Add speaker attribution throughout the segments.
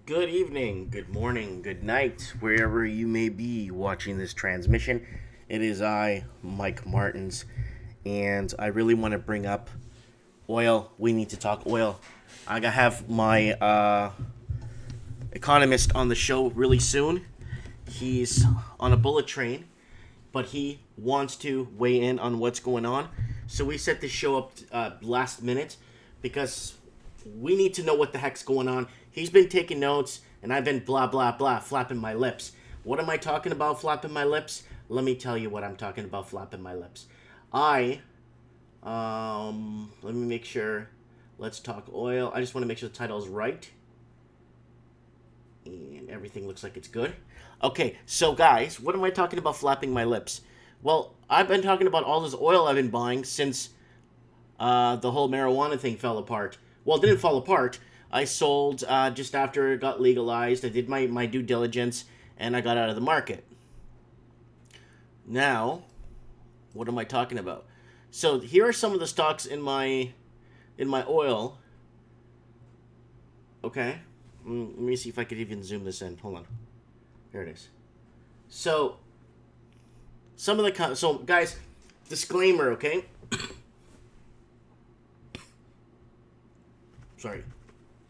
Speaker 1: Good evening, good morning, good night, wherever you may be watching this transmission. It is I, Mike Martins, and I really want to bring up oil. We need to talk oil. I gotta have my economist on the show really soon. He's on a bullet train, but he wants to weigh in on what's going on. So we set this show up last minute because we need to know what the heck's going on. He's been taking notes, and I've been blah, blah, blah, flapping my lips. What am I talking about, flapping my lips? Let me tell you what I'm talking about, flapping my lips. Let me make sure. Let's talk oil. I just want to make sure the title is right. And everything looks like it's good. Okay, so guys, what am I talking about flapping my lips? Well, I've been talking about all this oil I've been buying since the whole marijuana thing fell apart. Well, it didn't fall apart. I sold just after it got legalized. I did my due diligence, and I got out of the market. Now, what am I talking about? So here are some of the stocks in my oil. Okay, let me see if I could even zoom this in. Hold on. Here it is. So some of the guys, disclaimer, okay? Sorry,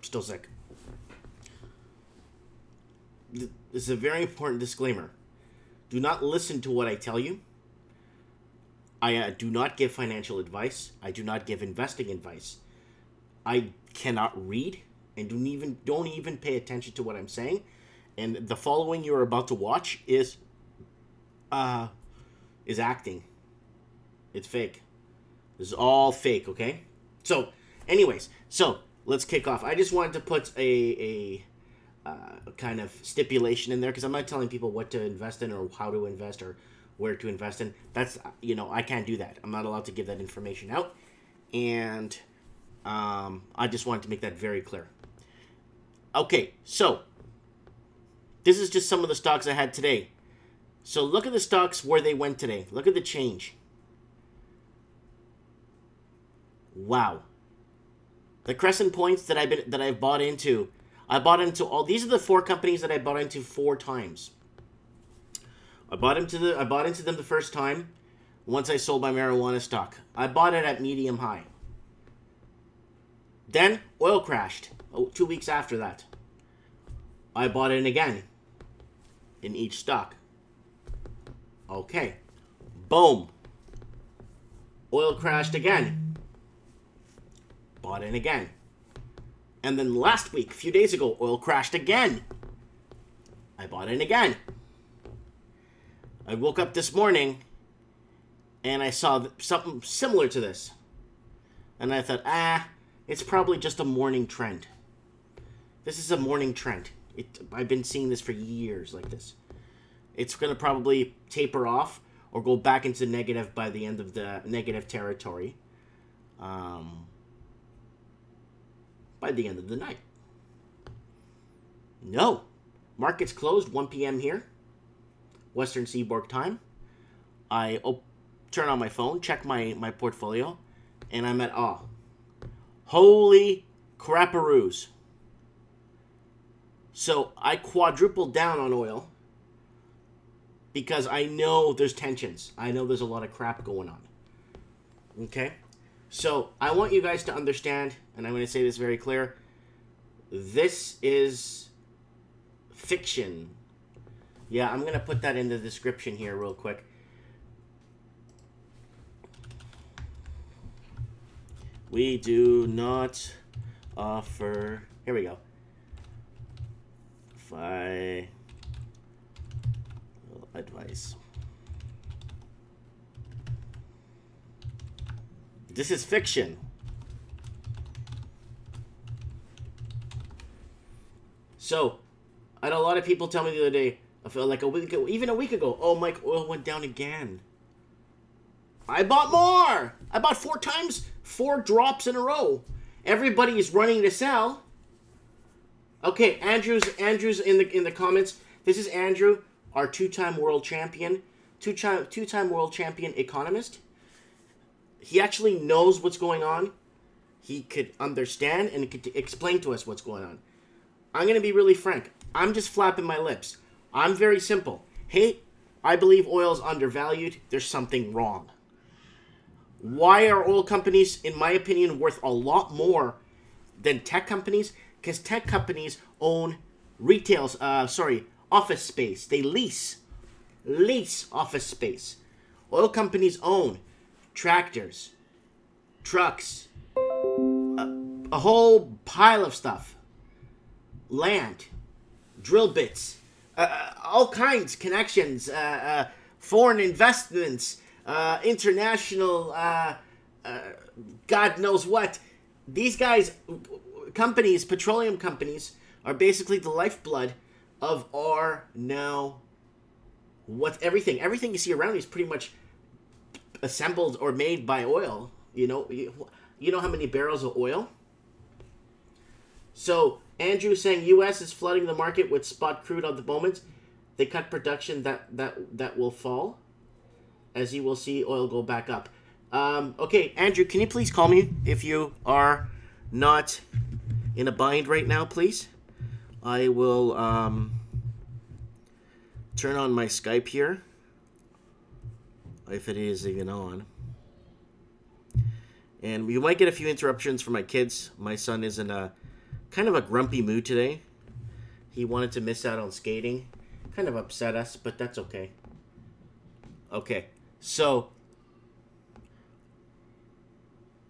Speaker 1: still sick. This is a very important disclaimer. Do not listen to what I tell you. I do not give financial advice. I do not give investing advice. I cannot read and don't even pay attention to what I'm saying. And the following you're about to watch is acting. It's fake. This is all fake, okay? So, anyways, let's kick off. I just wanted to put a kind of stipulation in there because I'm not telling people what to invest in or how to invest or where to invest in. That's, I can't do that. I'm not allowed to give that information out. And I just wanted to make that very clear. Okay, so this is just some of the stocks I had today. So look at the stocks where they went today. Look at the change. Wow. The Crescent Points that I've bought into. I bought into all these are the 4 companies that I bought into 4 times. I bought into them the first time once I sold my marijuana stock. I bought it at medium high. Then oil crashed 2 weeks after that. I bought in again in each stock. Okay. Boom. Oil crashed again. Bought in again. And then last week, a few days ago, oil crashed again. I bought in again. I woke up this morning and I saw something similar to this. And I thought, it's probably just a morning trend. This is a morning trend. I've been seeing this for years like this. It's going to probably taper off or go back into negative by the end of the negative territory. By the end of the night. No. Markets closed 1 p.m. here. Western Seaboard time. I turn on my phone, check my portfolio, and I'm at awe. Holy crapperoos. So I quadrupled down on oil because I know there's tensions. I know there's a lot of crap going on. Okay? So I want you guys to understand, and I'm going to say this very clear, this is fiction. Yeah, I'm going to put that in the description here real quick. We do not offer... Here we go. Advice. This is fiction. So, I had a lot of people tell me the other day, I felt like a week ago, even a week ago, oh, Mike, oil went down again. I bought more. I bought 4 times, 4 drops in a row. Everybody is running to sell. Okay, Andrew's in the comments. This is Andrew, our 2-time world champion, two-time world champion economist. He actually knows what's going on. He could understand and could explain to us what's going on. I'm going to be really frank. I'm just flapping my lips. I'm very simple. Hey, I believe oil's undervalued. There's something wrong. Why are oil companies, in my opinion, worth a lot more than tech companies? Because tech companies own office space. They lease office space. Oil companies own tractors, trucks, a whole pile of stuff, land, drill bits, all kinds, connections, foreign investments, international, God knows what. These guys, companies, petroleum companies, are basically the lifeblood of our now. Everything you see around you is pretty much assembled or made by oil. You know how many barrels of oil? So Andrew saying U.S. is flooding the market with spot crude at the moment. They cut production, that will fall. As you will see, oil go back up. Okay, Andrew, can you please call me if you are not in a bind right now, please? I will turn on my Skype here, if it is even on. And you might get a few interruptions from my kids. My son is in a kind of a grumpy mood today. He wanted to miss out on skating. Kind of upset us, but that's okay. Okay, so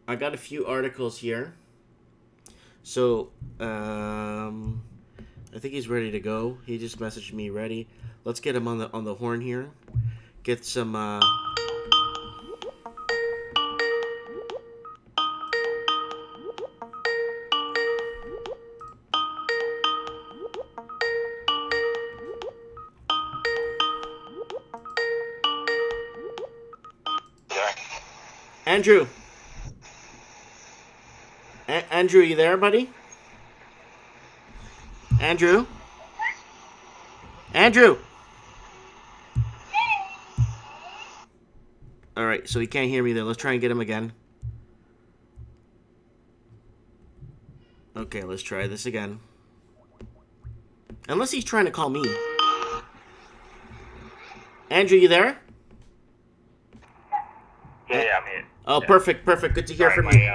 Speaker 1: I got a few articles here. So, I think he's ready to go. He just messaged me ready. Let's get him on the horn here. Get some Andrew. Andrew, you there, buddy? Andrew? Andrew! Alright, so he can't hear me there. Let's try and get him again. Okay, let's try this again. Unless he's trying to call me. Andrew, you there?
Speaker 2: Yeah, I'm here.
Speaker 1: Oh,
Speaker 2: yeah.
Speaker 1: Perfect. Good to hear from you.
Speaker 2: Can you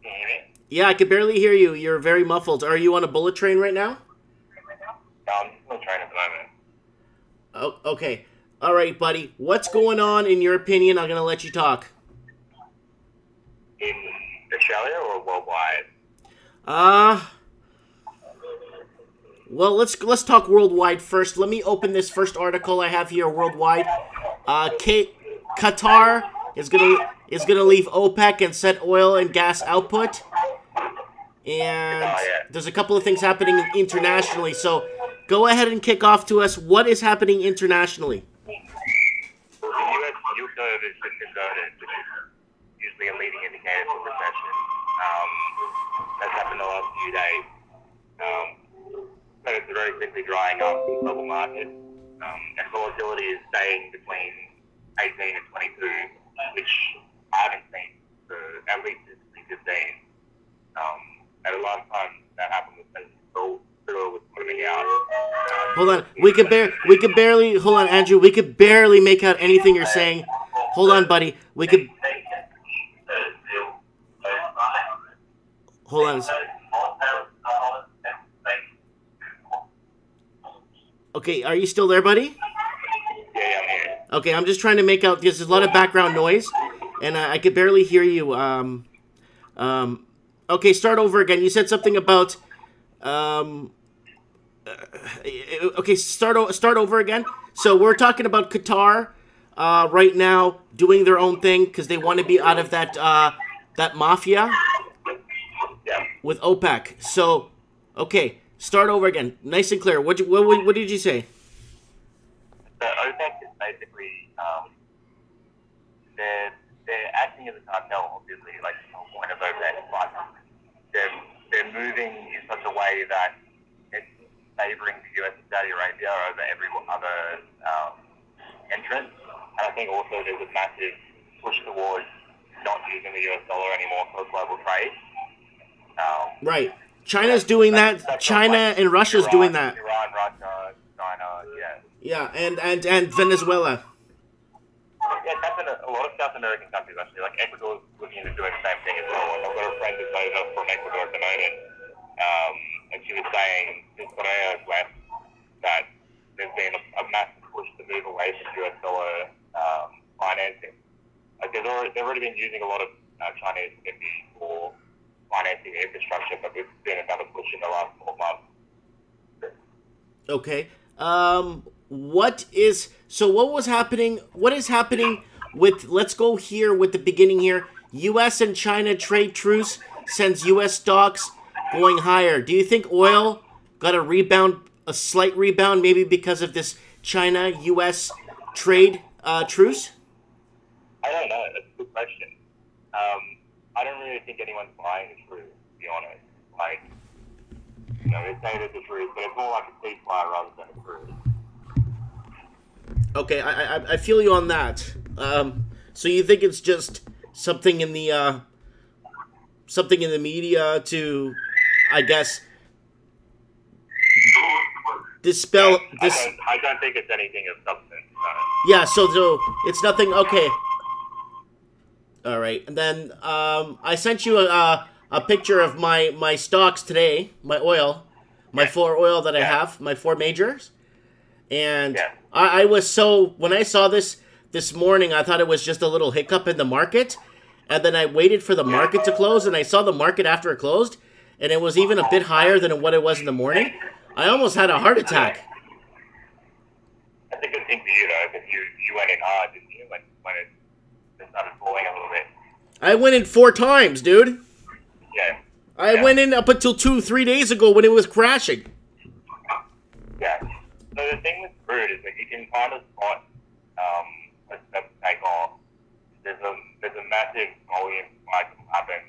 Speaker 2: hear me?
Speaker 1: Yeah, I can barely hear you. You're very muffled. Are you on a bullet train right now?
Speaker 2: No, I'm just on the train at the moment.
Speaker 1: Oh, okay. All right, buddy. What's going on in your opinion? I'm going to let you talk.
Speaker 2: In Australia or worldwide?
Speaker 1: Well, let's talk worldwide first. Let me open this first article I have here worldwide. Qatar is gonna leave OPEC and set oil and gas output. And there's a couple of things happening internationally. So go ahead and kick off to us. What is happening internationally?
Speaker 2: Well, the US yield curve is just inverted, which is usually a leading indicator for recession. That's happened the last few days. So it's very quickly drying up in global markets. And volatility is staying between 18 and 22, which I haven't seen for at least since 2015. At the last time that happened was when oil was moving out.
Speaker 1: Hold on. We could barely hold on, Andrew. We could barely make out anything you're saying. Hold on, buddy. Hold on. Okay, are you still there, buddy?
Speaker 2: Yeah, I'm here.
Speaker 1: Okay, I'm just trying to make out, because there's a lot of background noise, and I could barely hear you. Okay, start over again. You said something about, okay, start over again. So we're talking about Qatar right now doing their own thing because they want to be out of that mafia with OPEC. So, okay, start over again. Nice and clear. What did you say?
Speaker 2: So OPEC is basically they're acting as a cartel, obviously, like the whole point of OPEC, but they're moving in such a way that it's favouring the US and Saudi Arabia over every other entrant. And I think also there's a massive push towards not using the US dollar anymore for global trade.
Speaker 1: Right. China's doing that. China and Russia's doing that.
Speaker 2: Iran, Russia, China, yeah.
Speaker 1: Yeah, and Venezuela.
Speaker 2: Yeah, that's in a lot of South American countries, actually. Like, Ecuador's looking into doing the same thing as well. I've got a friend who's over from Ecuador at the moment, and she was saying, since Korea left, that there's been a massive push to move away from US dollar financing. Like, they've already been using a lot of Chinese ME for financing the infrastructure, but there's been another push in the last 4 months.
Speaker 1: Okay. What is happening with, let's go here with the beginning here. US and China trade truce sends US stocks going higher. Do you think oil got a slight rebound, maybe because of this China-US trade truce?
Speaker 2: I don't know. That's a good question. I don't really think anyone's buying the truth, to be honest. Like, you know, they say there's a truth, but it's more like a ceasefire rather than a truth.
Speaker 1: Okay, I feel you on that. So you think it's just something in the media to, I guess, dispel this?
Speaker 2: I don't think it's anything of substance. No.
Speaker 1: Yeah, so it's nothing. Okay. All right, and then I sent you a picture of my stocks today, my oil, my 4 oil that I have, my 4 majors, and I was when I saw this morning, I thought it was just a little hiccup in the market, and then I waited for the market to close, and I saw the market after it closed, and it was even a bit higher than what it was in the morning. I almost had a heart attack.
Speaker 2: That's a good thing for you, though, because you went in hard, didn't you, when it started falling a little bit.
Speaker 1: I went in 4 times, dude.
Speaker 2: Yeah.
Speaker 1: I went in up until 2-3 days ago when it was crashing.
Speaker 2: Yeah. So the thing with crude is that you can kind of spot a step take off. There's a massive volume spike that will happen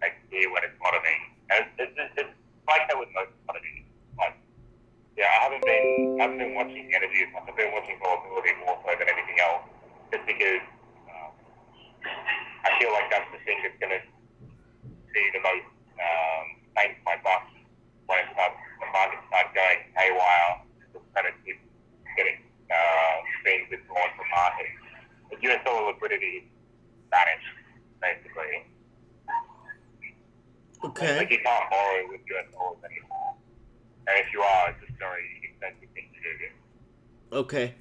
Speaker 2: next year when it's bottoming. And it's like that with most commodities. Like, yeah, I haven't been watching energy as much. I've been watching volatility more so than anything else, just because I feel like that's the thing that's going to see the most bang for my buck when the market starts going haywire. The credit keeps getting being withdrawn from market. The US dollar liquidity vanished, basically.
Speaker 1: Okay.
Speaker 2: Like, you can't borrow with US dollars anymore. And if you are, it's a very expensive thing to do.
Speaker 1: Okay.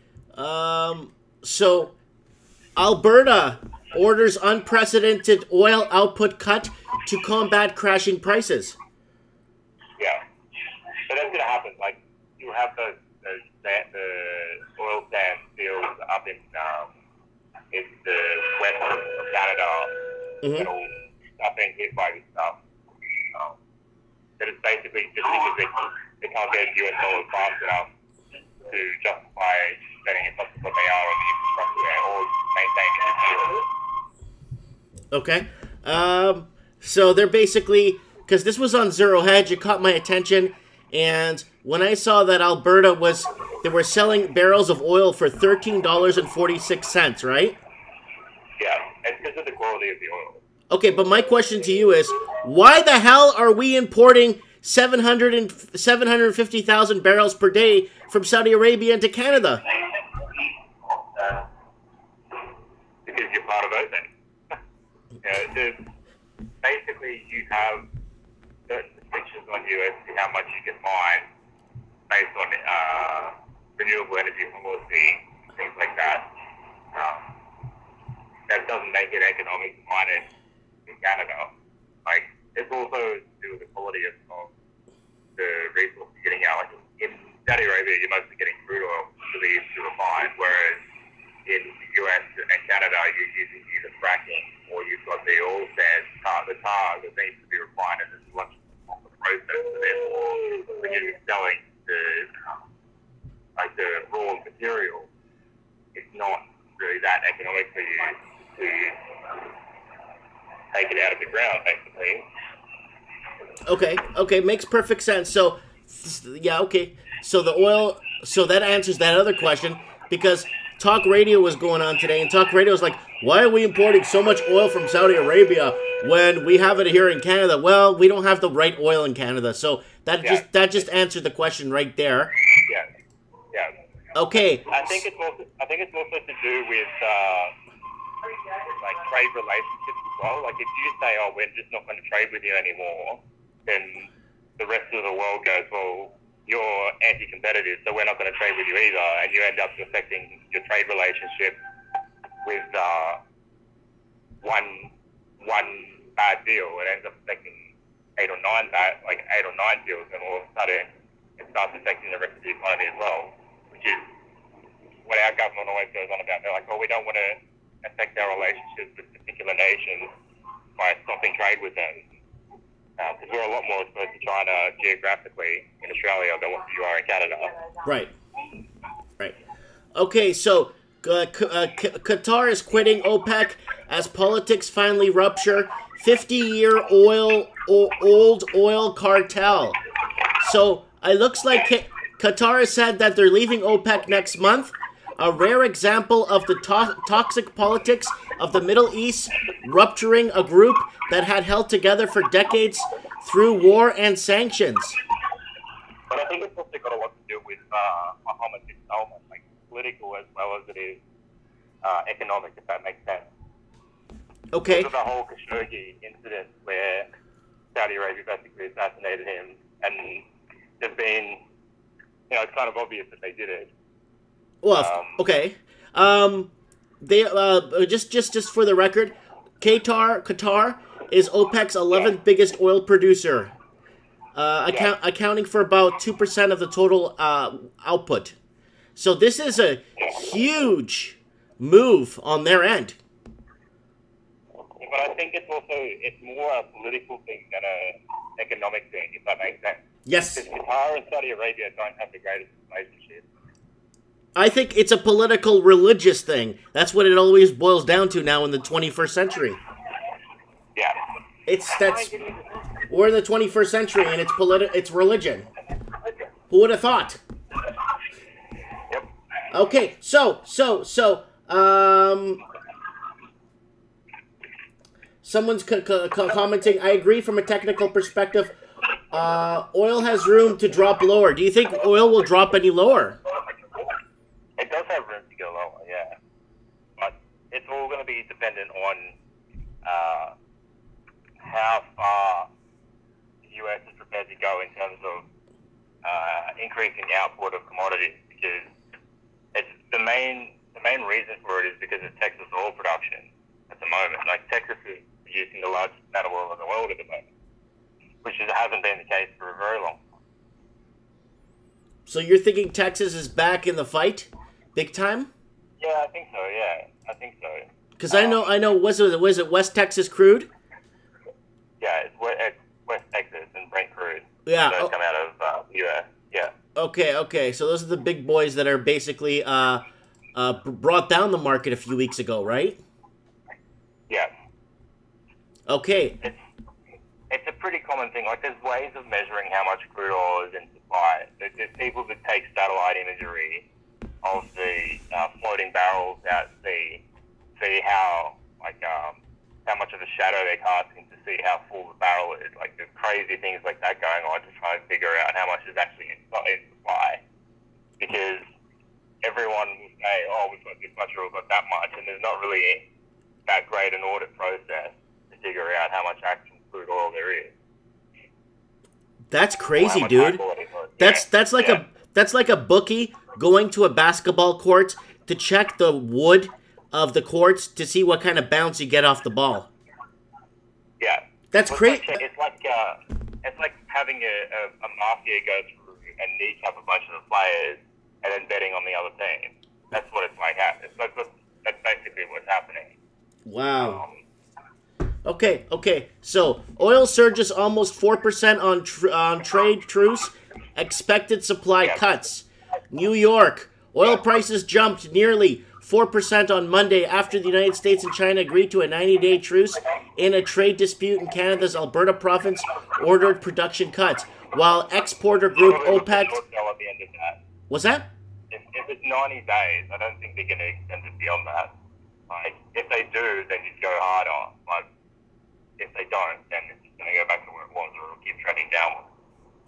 Speaker 1: So Alberta orders unprecedented oil output cut to combat crashing prices.
Speaker 2: Yeah. So that's going to happen. Like, you have the oil sand fields up in the west of Canada that will start being hit by this stuff. That is basically just because they can't get US dollars fast enough to justify spending as much as what they are on the infrastructure or maintaining the field.
Speaker 1: Okay. So they're basically, because this was on Zero Hedge, it caught my attention, and when I saw that Alberta they were selling barrels of oil for $13.46, right?
Speaker 2: Yeah, it's because of the quality of the oil.
Speaker 1: Okay, but my question to you is, why the hell are we importing 750,000 barrels per day from Saudi Arabia into Canada?
Speaker 2: Because you're part of OPEC. Basically, you have certain restrictions on you as to how much you can mine based on renewable energy policy, things like that. That doesn't make it economic to mine it in Canada. Like, it's also to do with the quality of the resources you're getting out. Like, in Saudi Arabia, you're mostly getting crude oil to be used to refine, whereas in the US and Canada, you're using either fracking or you've got the oil sands, the tar that needs to be refined, and there's much more of the process. So therefore, when you're selling the raw material, it's not really that economic for you to take it out of the ground, basically.
Speaker 1: Okay, makes perfect sense. So, yeah, okay. So the oil, so that answers that other question, because Talk Radio was going on today, and Talk Radio was like, why are we importing so much oil from Saudi Arabia when we have it here in Canada? Well, we don't have the right oil in Canada. So that just answered the question right there.
Speaker 2: Yeah. Yeah.
Speaker 1: Okay.
Speaker 2: I think it's also to do with like trade relationships as well. Like if you say, "Oh, we're just not going to trade with you anymore," then the rest of the world goes, "Well, you're anti-competitive, so we're not going to trade with you either," and you end up affecting your trade relationship with one bad deal. It ends up affecting eight or nine deals, and all of a sudden it starts affecting the rest of the economy as well, which is what our government always goes on about. They're like, "Oh, we don't want to affect our relationships with particular nations by stopping trade with them." Because we're a lot more exposed to China geographically in Australia than what you are in Canada.
Speaker 1: Right. Okay, so Qatar is quitting OPEC as politics finally rupture 50-year old oil cartel. So it looks like Qatar has said that they're leaving OPEC next month. A rare example of the toxic politics of the Middle East rupturing a group that had held together for decades through war and sanctions.
Speaker 2: But I think it's also got a lot to do with Mohammed bin Salman, like political as well as it is economic, if that makes sense.
Speaker 1: Okay.
Speaker 2: Because of the whole Khashoggi incident where Saudi Arabia basically assassinated him, and there's been, it's kind of obvious that they did it.
Speaker 1: Well, okay. They just for the record, Qatar is OPEC's 11th biggest oil producer, accounting for about 2% of the total output. So this is a huge move on their end.
Speaker 2: But I think it's more a political thing than an economic thing, if that makes sense.
Speaker 1: Yes.
Speaker 2: Because Qatar and Saudi Arabia don't have the greatest relationship.
Speaker 1: I think it's a political, religious thing. That's what it always boils down to now in the 21st century.
Speaker 2: Yeah.
Speaker 1: We're in the 21st century and it's religion. Who would have thought?
Speaker 2: Yep.
Speaker 1: Okay, so someone's commenting, I agree from a technical perspective. Oil has room to drop lower. Do you think oil will drop any lower?
Speaker 2: It does have room to go lower, yeah. But it's all going to be dependent on how far the US is prepared to go in terms of increasing the output of commodities, because it's the main reason for it is because of Texas oil production at the moment. Like, Texas is producing the largest amount of oil in the world at the moment, which hasn't been the case for a very long time.
Speaker 1: So you're thinking Texas is back in the fight? Big time?
Speaker 2: Yeah, I think so. Yeah, I think so.
Speaker 1: Because I know. Was it West Texas crude?
Speaker 2: Yeah, it's West Texas and Brent crude.
Speaker 1: Yeah,
Speaker 2: those come out of the US. Yeah.
Speaker 1: Okay. So those are the big boys that are basically brought down the market a few weeks ago, right?
Speaker 2: Yeah.
Speaker 1: Okay.
Speaker 2: It's a pretty common thing. Like, there's ways of measuring how much crude oil is in supply. There's people that take satellite imagery of the floating barrels out to see how much of a shadow they're casting to see how full the barrel is. Like, there's crazy things like that going on to try and figure out how much is actually in supply. Because everyone will say, "Oh, we've got this much or we've got that much," and there's not really that great an audit process to figure out how much actual crude oil there is.
Speaker 1: That's crazy, dude. That's like a bookie going to a basketball court to check the wood of the courts to see what kind of bounce you get off the ball.
Speaker 2: Yeah.
Speaker 1: That's crazy.
Speaker 2: It's like having a mafia go through and kneecap a bunch of the players and then betting on the other team. That's what it's like. That's basically what's happening.
Speaker 1: Wow. Okay. So oil surges almost 4% on trade truce. Expected supply cuts. New York. Oil prices jumped nearly 4% on Monday after the United States and China agreed to a 90-day truce in a trade dispute in Canada's Alberta province ordered production cuts, while exporter group OPEC... What's that?
Speaker 2: If it's 90 days, I don't think they're going to extend it beyond that. Like, if they do, then you'd go harder. But if they don't, then it's just going to go back to where it was, or it'll keep trending downwards.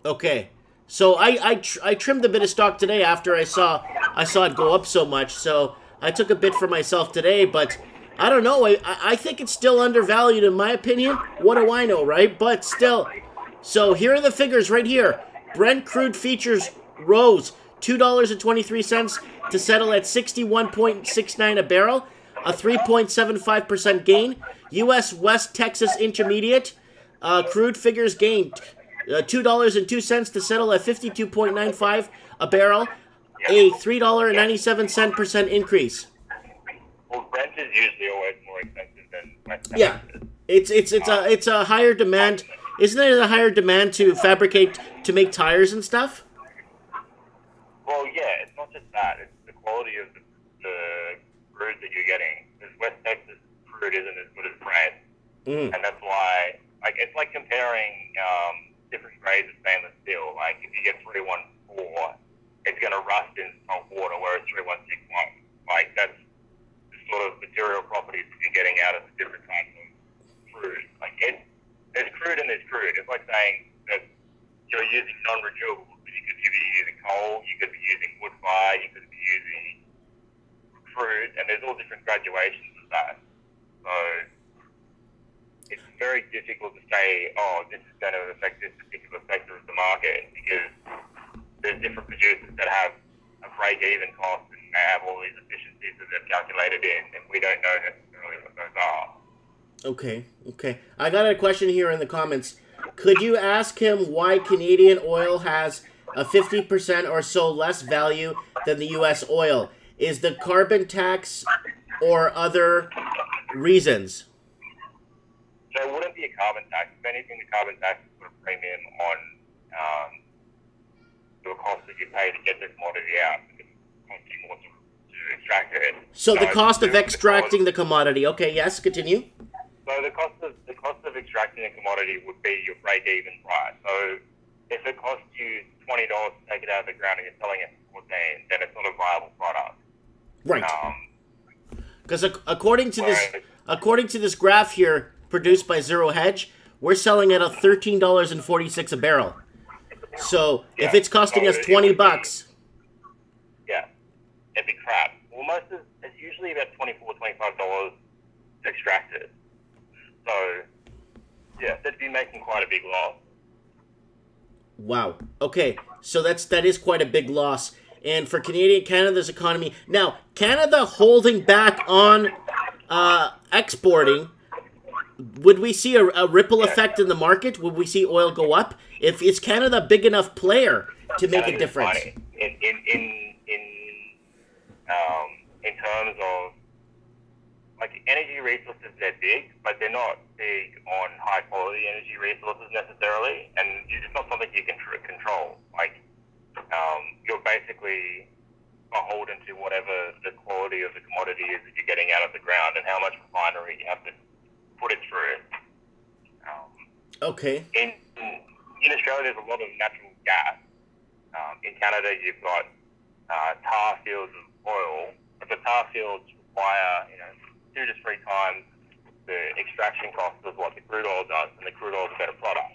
Speaker 1: Okay. So I trimmed a bit of stock today after I saw it go up so much. So I took a bit for myself today, but I don't know. I think it's still undervalued in my opinion. What do I know, right? But still. So here are the figures right here. Brent crude futures rose $2.23 to settle at 61.69 a barrel, a 3.75% gain. U.S. West Texas Intermediate crude figures gained $2.02 to settle at 52.95 a barrel, a $3.97% increase.
Speaker 2: Well, Brent is usually always more expensive than West Texas.
Speaker 1: Yeah, it's a higher demand. Isn't it a higher demand to fabricate, to make tires and stuff?
Speaker 2: Well, yeah, it's not just that. It's the quality of the crude that you're getting. Because West Texas crude isn't as good as Brent. And that's why, like, it's like comparing different grades of stainless steel. Like, if you get 314, it's going to rust in salt water, whereas 3161, like, that's the sort of material properties that you're getting out of the different kinds of crude. Like, there's crude and there's crude. It's like saying that you're using non-renewables. You could be using coal, you could be using wood fire, you could be using crude, and there's all different graduations of that. So it's very difficult to say, oh, this is going to affect this particular sector of the market, because there's different producers that have a break-even cost and they have all these efficiencies that they've calculated in, and we don't know necessarily what those are.
Speaker 1: Okay. I got a question here in the comments. Could you ask him why Canadian oil has a 50% or so less value than the U.S. oil? Is the carbon tax or other reasons?
Speaker 2: So it wouldn't be a carbon tax. If anything, the carbon tax is put a premium on the cost that you pay to get the commodity out. It costs you more to extract it.
Speaker 1: So the cost of extracting the commodity. Okay, yes, continue.
Speaker 2: So the cost of extracting a commodity would be your break-even price. So if it costs you $20 to take it out of the ground and you're selling it for $14, then it's not a viable product.
Speaker 1: Right. Because according to this graph here produced by Zero Hedge, we're selling at a $13.46 a barrel. So if it's costing us $20,
Speaker 2: yeah, it'd be crap. Well, it's usually about $24, $25 to extract it. So, yeah, they'd be making quite a big loss.
Speaker 1: Wow. Okay, so that is quite a big loss. And for Canada's economy, now Canada holding back on exporting, would we see a ripple effect in the market? Would we see oil go up? Is Canada a big enough player to make a difference?
Speaker 2: In terms of, like, energy resources, they're big, but they're not big on high-quality energy resources necessarily, and it's not something you can control. Like, you're basically beholden to whatever the quality of the commodity is that you're getting out of the ground and how much refinery you have to put it through.
Speaker 1: Okay.
Speaker 2: In Australia, there's a lot of natural gas. In Canada, you've got tar fields of oil, but the tar fields require, 2 to 3 times the extraction cost of what the crude oil does, and the crude oil is a better product.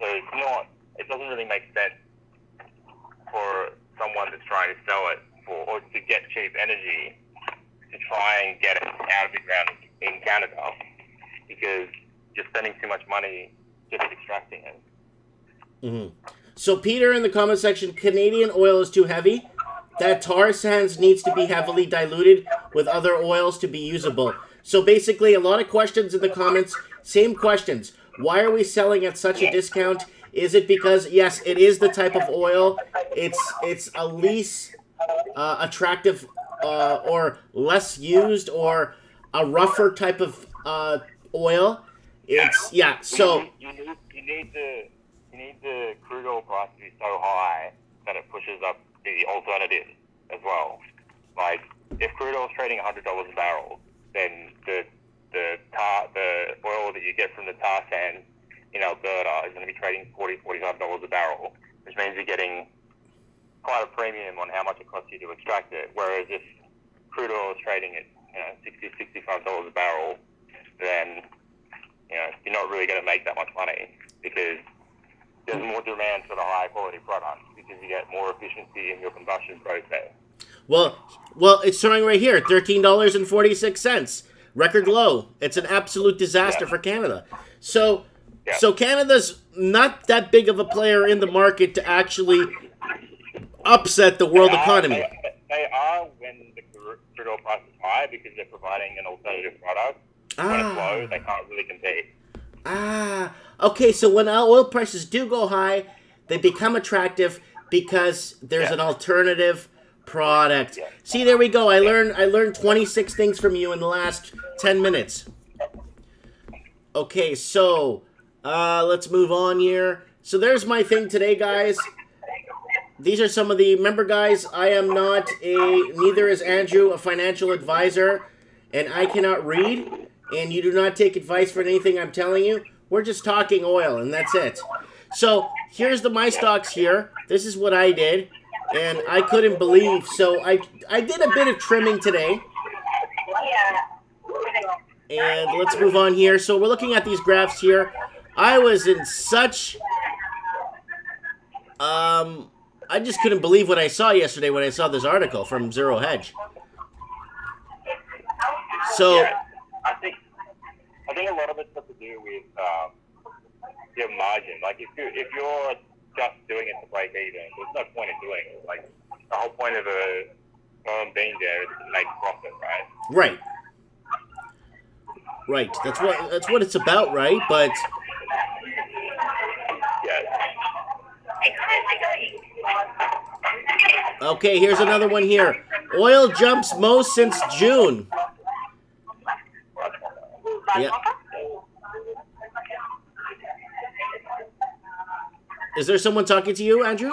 Speaker 2: So it doesn't really make sense for someone that's trying to sell it or to get cheap energy to try and get it out of the ground in Canada, because you're spending too much money just extracting it.
Speaker 1: Mm-hmm. So Peter in the comment section, Canadian oil is too heavy. That tar sands needs to be heavily diluted with other oils to be usable. So basically, a lot of questions in the comments, same questions. Why are we selling at such a discount? Is it because, yes, it is the type of oil, it's a least attractive or less used or a rougher type of oil? It's, yeah, so...
Speaker 2: You need the crude oil price to be so high that it pushes up the alternative as well. Like, if crude oil is trading $100 a barrel, then the oil that you get from the tar sands in Alberta is going to be trading $40-45 a barrel, which means you're getting quite a premium on how much it costs you to extract it. Whereas if crude oil is trading at $60, $65 a barrel, then you're not really going to make that much money because there's more demand for the high quality product because you get more efficiency in your combustion process.
Speaker 1: Well, it's showing right here, $13.46, record low. It's an absolute disaster for Canada. So Canada's not that big of a player in the market to actually upset the world economy.
Speaker 2: They are when the crude oil price is high because they're providing an alternative product. When it's low, they can't really compete.
Speaker 1: Okay, so when oil prices do go high, they become attractive because there's an alternative product. See, there we go. I learned 26 things from you in the last 10 minutes. Okay, so let's move on here. So there's my thing today, guys. These are some of the, remember guys, I am not neither is Andrew, a financial advisor, and I cannot read, and you do not take advice for anything I'm telling you. We're just talking oil, and that's it. So here's my stocks here. This is what I did, and I couldn't believe. So I did a bit of trimming today. And let's move on here. So we're looking at these graphs here. I was in such... I just couldn't believe what I saw yesterday when I saw this article from Zero Hedge. So...
Speaker 2: I think a lot of it's got to do with your margin. Like if you're just doing it to break even, there's no point in doing it. Like the whole point of a firm being there is to make profit, right?
Speaker 1: Right. Right. That's what it's about, right? But okay, here's another one here. Oil jumps most since June. Yeah. Is there someone talking to you, Andrew?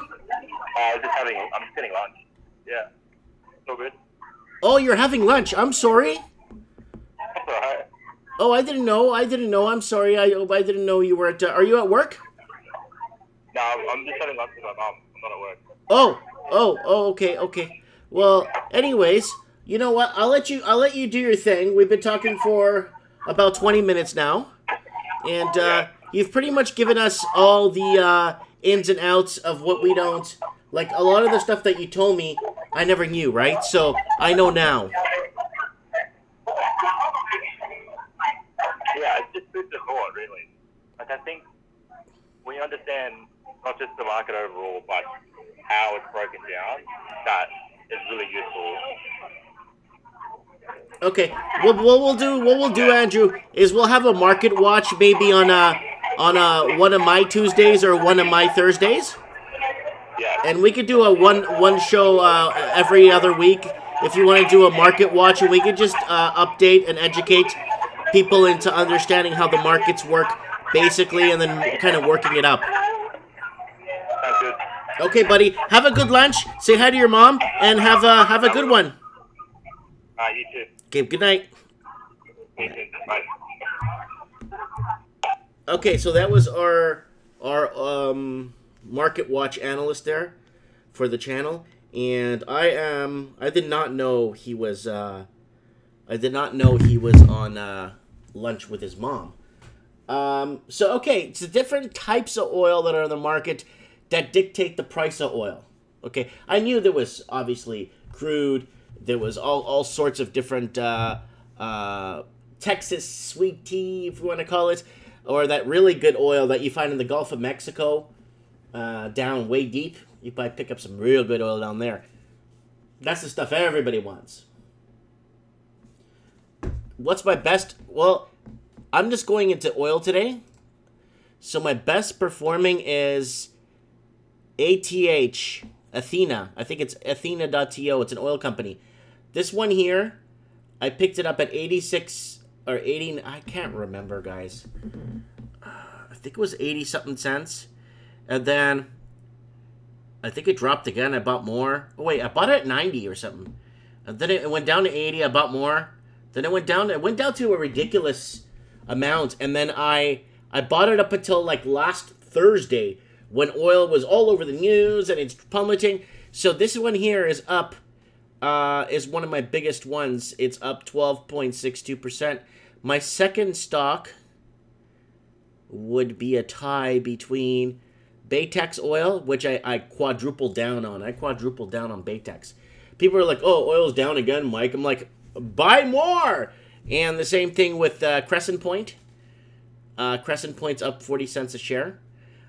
Speaker 2: I'm just getting lunch. Yeah. So good.
Speaker 1: Oh, you're having lunch. I'm sorry.
Speaker 2: That's all right.
Speaker 1: Oh, I didn't know. I'm sorry. I didn't know you were at... are you at work?
Speaker 2: No, I'm just having lunch with my mom. I'm not at work.
Speaker 1: Oh, okay. Well, anyways, you know what? I'll let you do your thing. We've been talking for about 20 minutes now. And you've pretty much given us all the ins and outs of what we don't... Like, a lot of the stuff that you told me, I never knew, right? So, I know now.
Speaker 2: Yeah, it's just food for thought, really. Like, I think when you understand not just the market overall, but how it's broken down, that is really useful.
Speaker 1: Okay. What we'll do, Andrew, is we'll have a market watch maybe on one of my Tuesdays or one of my Thursdays.
Speaker 2: Yeah.
Speaker 1: And we could do a one show every other week if you want to do a market watch, and we could just update and educate people into understanding how the markets work, basically, and then kind of working it up.
Speaker 2: Sounds good.
Speaker 1: Okay, buddy. Have a good lunch. Say hi to your mom, and have a good one.
Speaker 2: You too.
Speaker 1: Okay, good night.
Speaker 2: You too. Bye.
Speaker 1: Okay, so that was our market watch analyst there for the channel, and I did not know he was on lunch with his mom. So okay, it's the different types of oil that are in the market that dictate the price of oil. Okay, I knew there was obviously crude, there was all sorts of different Texas sweet tea, if you want to call it, or that really good oil that you find in the Gulf of Mexico, down way deep. You might pick up some real good oil down there. That's the stuff everybody wants. What's my best? Well, I'm just going into oil today. So my best performing is ATH, Athena. I think it's Athena.to. It's an oil company. This one here, I picked it up at 86 or 80. I can't remember, guys. I think it was 80-something cents. And then I think it dropped again. I bought more. Oh, wait. I bought it at 90 or something. And then it went down to 80. I bought more. Then it went down to a ridiculous amount. And then I bought it up until like last Thursday when oil was all over the news and it's plummeting. So this one here is up is one of my biggest ones. It's up 12.62%. My second stock would be a tie between Baytex oil, which I quadrupled down on. I quadrupled down on Baytex. People are like, oh, oil's down again, Mike. I'm like, buy more! And the same thing with Crescent Point. Crescent Point's up 40 cents a share.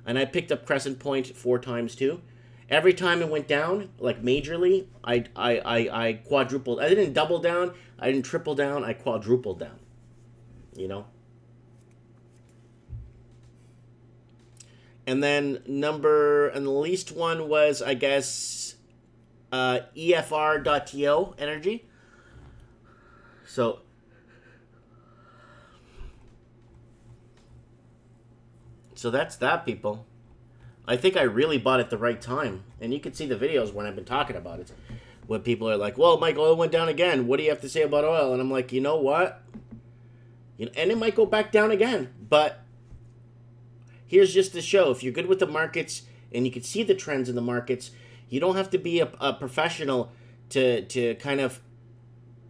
Speaker 1: And I picked up Crescent Point 4 times too. Every time it went down, like majorly, I quadrupled. I didn't double down. I didn't triple down. I quadrupled down. You know? And then and the least one was, I guess, EFR.TO Energy. So that's that, people. I think I really bought at the right time. And you can see the videos when I've been talking about it. When people are like, well, Mike, oil went down again. What do you have to say about oil? And I'm like, you know what? And it might go back down again. But here's just to show, if you're good with the markets and you can see the trends in the markets, you don't have to be a professional to kind of...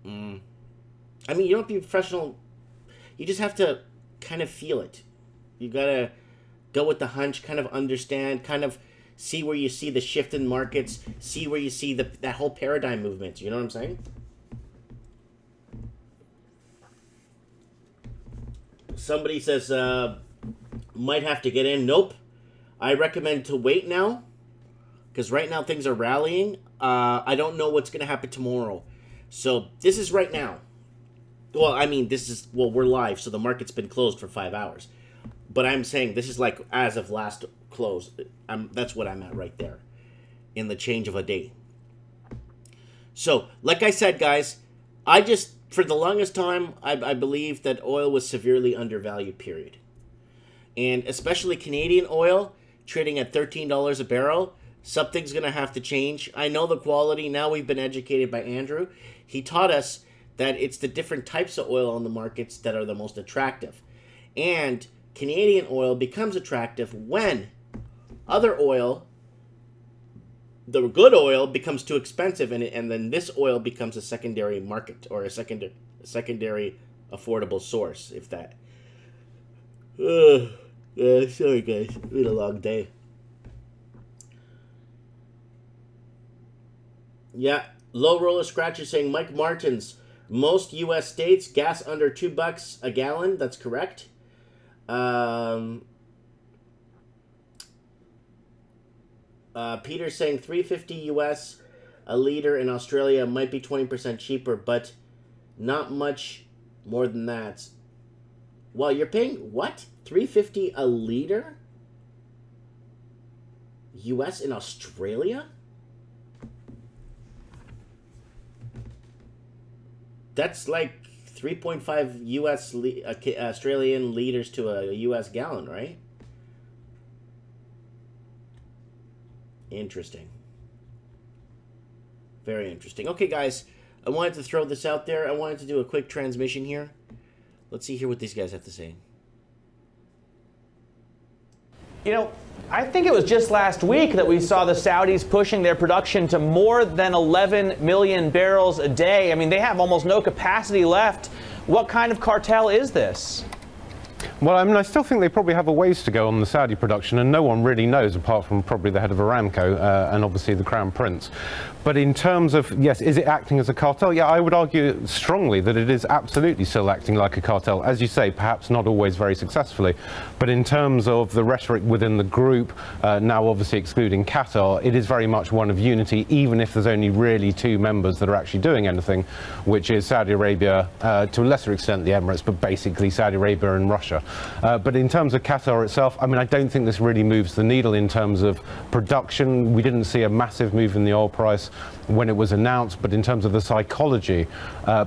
Speaker 1: I mean, you don't have to be a professional. You just have to kind of feel it. You got to go with the hunch, kind of understand, kind of see where you see the shift in markets, see where you see that whole paradigm movement. You know what I'm saying? Somebody says, might have to get in. Nope. I recommend to wait now, because right now things are rallying. I don't know what's going to happen tomorrow. So this is right now. Well, I mean, we're live, so the market's been closed for 5 hours. But I'm saying this is like as of last close. That's what I'm at right there in the change of a day. So, like I said, guys, for the longest time, I believed that oil was severely undervalued, period. And especially Canadian oil, trading at $13 a barrel, something's going to have to change. I know the quality. Now we've been educated by Andrew. He taught us that it's the different types of oil on the markets that are the most attractive. And Canadian oil becomes attractive when other oil, the good oil, becomes too expensive, and then this oil becomes a secondary market, or a secondary affordable source, if that. Sorry guys, it's been a long day. Yeah, Low Roller Scratcher saying Mike Martins, most U.S. states, gas under $2 a gallon. That's correct. Peter saying $3.50 U.S. a liter in Australia might be 20% cheaper, but not much more than that. Well, you're paying what? $3.50 a liter? U.S. in Australia? That's like 3.5 U.S. Australian liters to a U.S. gallon, right? Interesting. Very interesting. Okay, guys, I wanted to throw this out there. I wanted to do a quick transmission here. Let's see here what these guys have to say.
Speaker 3: You know, I think it was just last week that we saw the Saudis pushing their production to more than 11 million barrels a day. I mean, they have almost no capacity left. What kind of cartel is this?
Speaker 4: Well, I mean, I still think they probably have a ways to go on the Saudi production, and no one really knows apart from probably the head of Aramco and obviously the Crown Prince. But in terms of, yes, is it acting as a cartel? Yeah, I would argue strongly that it is absolutely still acting like a cartel. As you say, perhaps not always very successfully. But in terms of the rhetoric within the group, now obviously excluding Qatar, it is very much one of unity, even if there's only really 2 members that are actually doing anything, which is Saudi Arabia, to a lesser extent the Emirates, but basically Saudi Arabia and Russia. But in terms of Qatar itself, I mean, I don't think this really moves the needle in terms of production. We didn't see a massive move in the oil price when it was announced, but in terms of the psychology,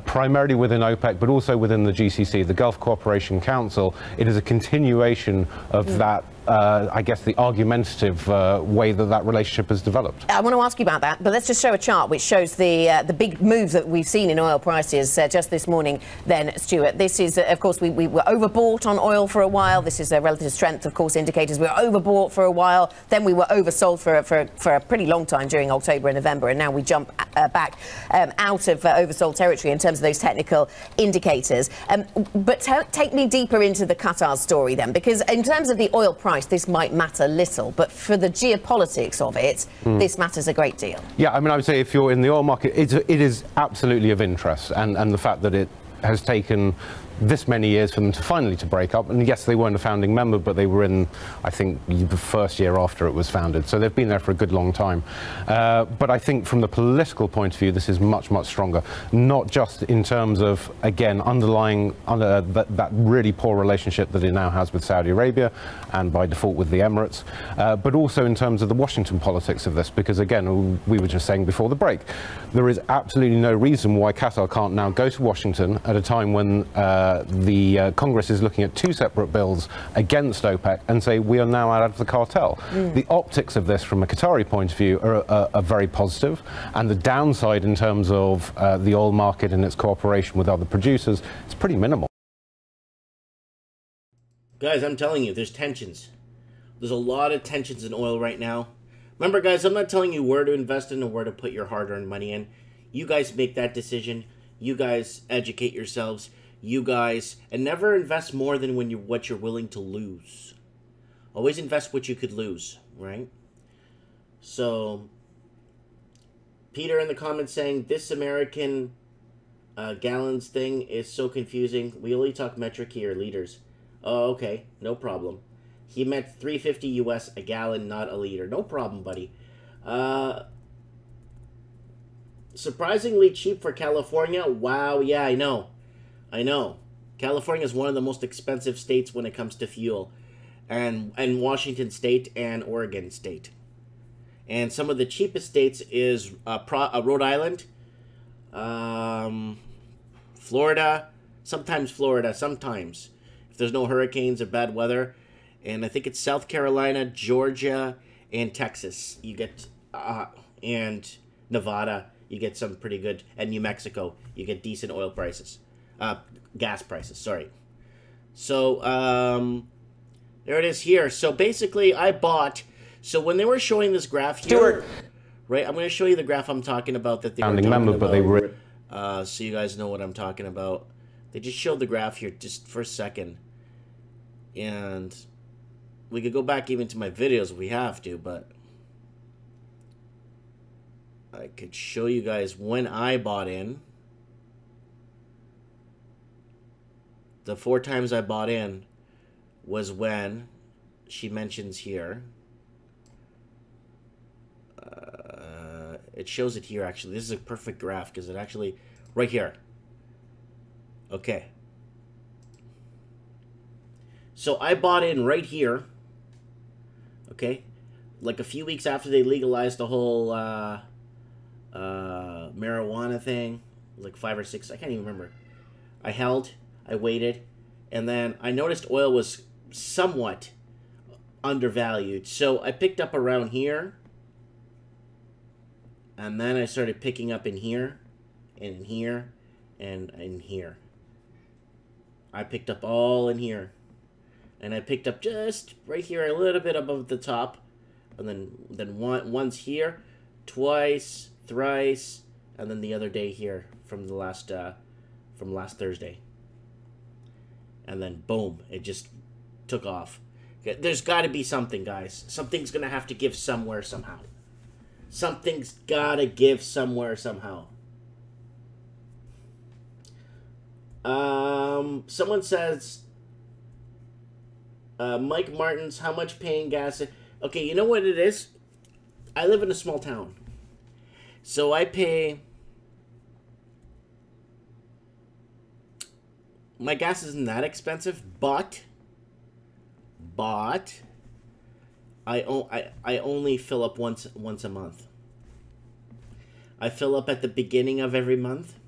Speaker 4: primarily within OPEC, but also within the GCC, the Gulf Cooperation Council, it is a continuation of that I guess, the argumentative way that relationship has developed.
Speaker 5: I want to ask you about that, but let's just show a chart which shows the big move that we've seen in oil prices just this morning then, Stuart. This is, of course, we were overbought on oil for a while. This is a relative strength, of course, indicators. We were overbought for a while. Then we were oversold for a pretty long time during October and November, and now we jump back out of oversold territory in terms of those technical indicators. But take me deeper into the Qatar story then, because in terms of the oil price, this might matter little, but for the geopolitics of it, this matters a great deal.
Speaker 4: Yeah, I mean, I would say if you're in the oil market, it is absolutely of interest, and the fact that it has taken this many years for them to finally break up. And yes, they weren't a founding member, but they were in, I think, the first year after it was founded. So they've been there for a good long time. But I think from the political point of view, this is much, much stronger. Not just in terms of, again, underlying that really poor relationship that it now has with Saudi Arabia and by default with the Emirates, but also in terms of the Washington politics of this. Because again, we were just saying before the break, there is absolutely no reason why Qatar can't now go to Washington at a time when the Congress is looking at two separate bills against OPEC and say we are now out of the cartel. The optics of this from a Qatari point of view are very positive, and the downside in terms of the oil market and its cooperation with other producers is pretty minimal.
Speaker 1: Guys, I'm telling you, there's tensions. There's a lot of tensions in oil right now. Remember, guys, I'm not telling you where to invest in or where to put your hard-earned money in. You guys make that decision. You guys educate yourselves. You guys, and never invest more than what you're willing to lose. Always invest what you could lose, right? So, Peter in the comments saying, this American gallons thing is so confusing. We only talk metric here, liters. Oh, okay, no problem. He meant 350 US a gallon, not a liter. No problem, buddy. Surprisingly cheap for California. Wow, yeah, I know. I know. California is one of the most expensive states when it comes to fuel. And Washington State and Oregon State. And some of the cheapest states is Rhode Island, Florida, sometimes. If there's no hurricanes or bad weather. And I think it's South Carolina, Georgia, and Texas. You get, and Nevada, you get some pretty good, and New Mexico, you get decent oil prices. Gas prices, sorry. So, there it is here. So basically, I bought, so when they were showing this graph here,
Speaker 3: Stuart.
Speaker 1: right, I'm going to show you the graph I'm talking about that they
Speaker 4: Founding
Speaker 1: were talking
Speaker 4: member,
Speaker 1: about.
Speaker 4: but they were...
Speaker 1: So you guys know what I'm talking about. They just showed the graph here just for a second. And we could go back even to my videos if we have to, but I could show you guys when I bought in. The 4 times I bought in was when she mentions here. It shows it here, actually. This is a perfect graph because it actually... Right here. Okay. So I bought in right here. Okay. Like a few weeks after they legalized the whole marijuana thing. Like 5 or 6. I can't even remember. I held... I waited, and then I noticed oil was somewhat undervalued. So I picked up around here, and then I started picking up in here, and in here, and in here. I picked up all in here, and I picked up just right here, a little bit above the top, and then once here, twice, thrice, and then the other day here from last Thursday. And then, boom, it just took off. There's got to be something, guys. Something's going to have to give somewhere, somehow. Something's got to give somewhere, somehow. Someone says, Mike Martins, how much paying gas? Okay, you know what it is? I live in a small town. So I pay... My gas isn't that expensive, but I only fill up once a month. I fill up at the beginning of every month,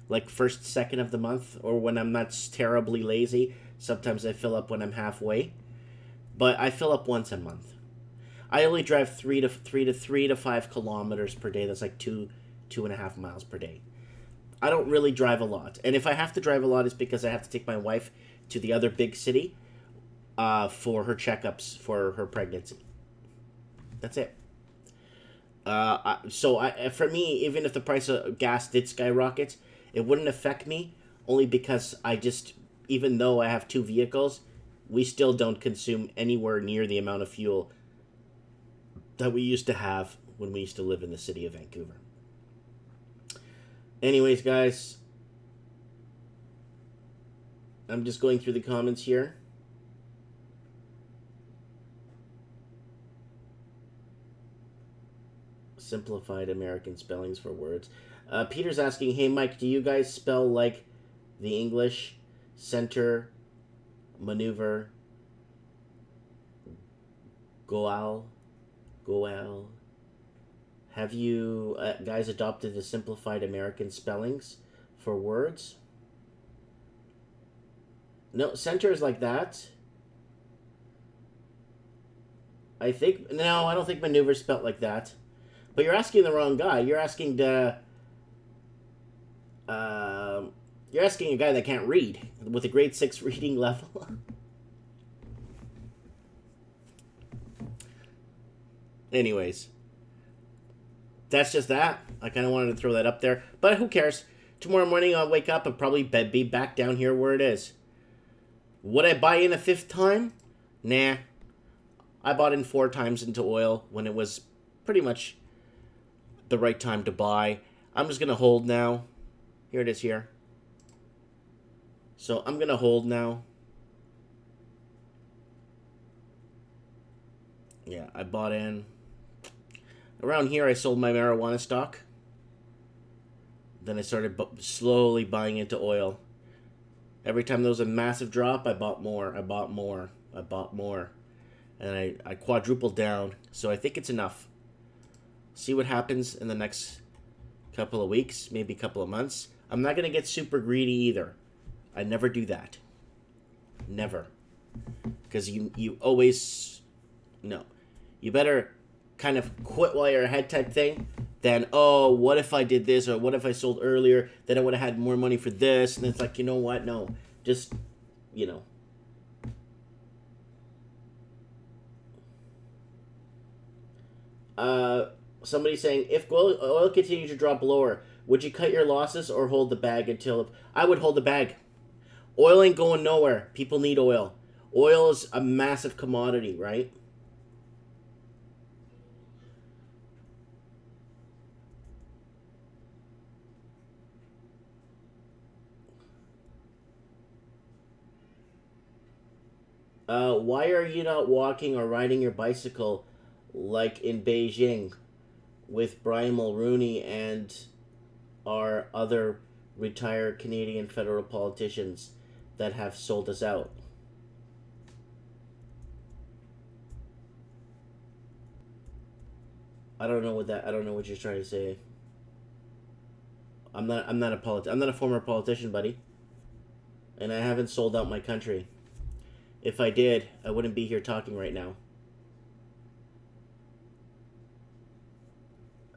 Speaker 1: like first, second of the month, or when I'm not terribly lazy. Sometimes I fill up when I'm halfway. but I fill up once a month. I only drive 3 to 5 kilometers per day. That's like 2.5 miles per day. I don't really drive a lot, and if I have to drive a lot, it's because I have to take my wife to the other big city for her checkups for her pregnancy. That's it. For me, even if the price of gas did skyrocket, it wouldn't affect me, only because even though I have 2 vehicles, we still don't consume anywhere near the amount of fuel that we used to have when we used to live in the city of Vancouver. Anyways, guys, I'm just going through the comments here. Simplified American spellings for words. Peter's asking, hey, Mike, do you guys spell like the English? Center, maneuver, goal. Have you guys adopted the simplified American spellings for words? No, center is like that. I don't think maneuver is spelled like that. But you're asking the wrong guy. You're asking you're asking a guy that can't read with a grade 6 reading level. Anyways, that's just that. I kind of wanted to throw that up there, but who cares? Tomorrow morning I'll wake up and probably be back down here where it is. Would I buy in a 5th time? Nah. I bought in 4 times into oil when it was pretty much the right time to buy. I'm just going to hold now. Here it is here. So I'm going to hold now. Yeah, I bought in. Around here, I sold my marijuana stock. Then I started slowly buying into oil. Every time there was a massive drop, I bought more. I bought more. I bought more. And I quadrupled down. So I think it's enough. See what happens in the next couple of weeks, maybe a couple of months. I'm not going to get super greedy either. I never do that. Never. Because you always... No. You better kind of quit while you're ahead type thing than, oh, what if I did this, or what if I sold earlier, then I would have had more money for this. And it's like, you know what? No. Just, you know. Somebody saying, if oil continues to drop lower, would you cut your losses or hold the bag until... I would hold the bag. Oil ain't going nowhere. People need oil. Oil is a massive commodity, right? Why are you not walking or riding your bicycle like in Beijing with Brian Mulroney and our other retired Canadian federal politicians that have sold us out? I don't know what you're trying to say. I'm not a former politician, buddy. And I haven't sold out my country. If I did, I wouldn't be here talking right now.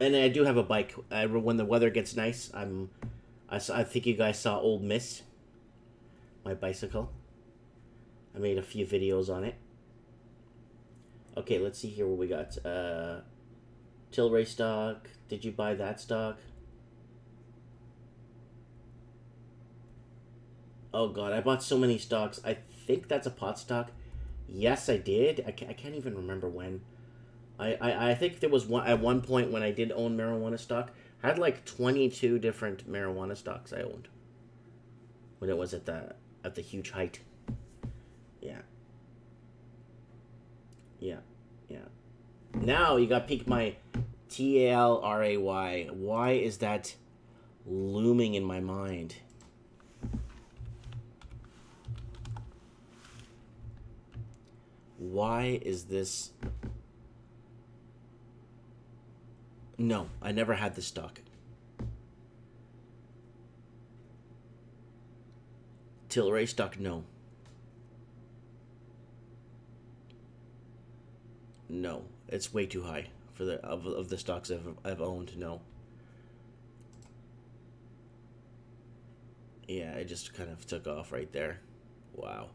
Speaker 1: And I do have a bike. When the weather gets nice, I think you guys saw Old Miss, my bicycle. I made a few videos on it. Okay, let's see here what we got. Tilray stock. Did you buy that stock? Oh god, I bought so many stocks. I think that's a pot stock. Yes, I did. I can't even remember when. I think there was at one point when I did own marijuana stock. I had like 22 different marijuana stocks I owned when it was at the huge height. Yeah. Yeah. Yeah. Now you got peak my TALRAY. Why is that looming in my mind? Why is this? No, I never had this stock. Tilray stock, no. No, it's way too high for the of the stocks I've owned. No. Yeah, it just kind of took off right there. Wow.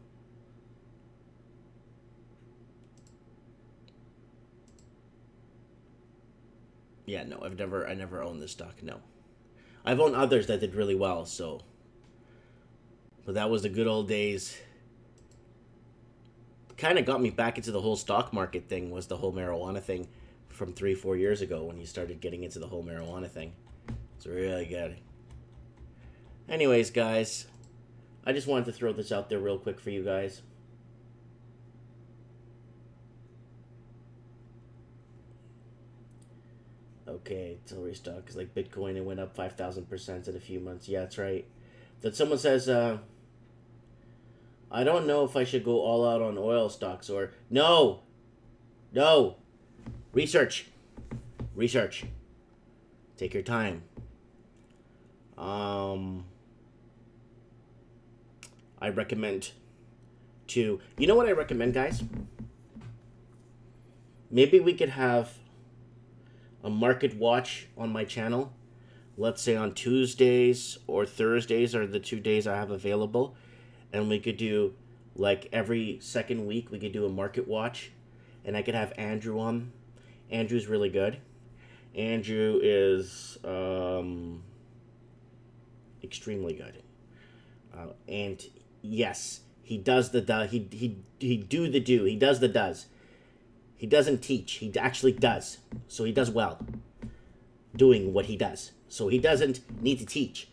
Speaker 1: Yeah, no, I never owned this stock. No, I've owned others that did really well. So, but that was the good old days. Kind of got me back into the whole stock market thing. Was the whole marijuana thing from 3-4 years ago when you started getting into the whole marijuana thing. It's really good. Anyways, guys, I just wanted to throw this out there real quick for you guys. Okay, Tilbury stock is like Bitcoin. It went up 5,000% in a few months. Yeah, that's right. That someone says, I don't know if I should go all out on oil stocks or... No! No! Research. Research. Take your time. I recommend to... You know what I recommend, guys? Maybe we could have a market watch on my channel. Let's say on Tuesdays or Thursdays are the 2 days I have available. And we could do, like, every second week, we could do a market watch. And I could have Andrew on. Andrew's really good. Andrew is extremely good. And yes, he does the he does the does. He doesn't teach. He actually does. So he does well doing what he does. So he doesn't need to teach.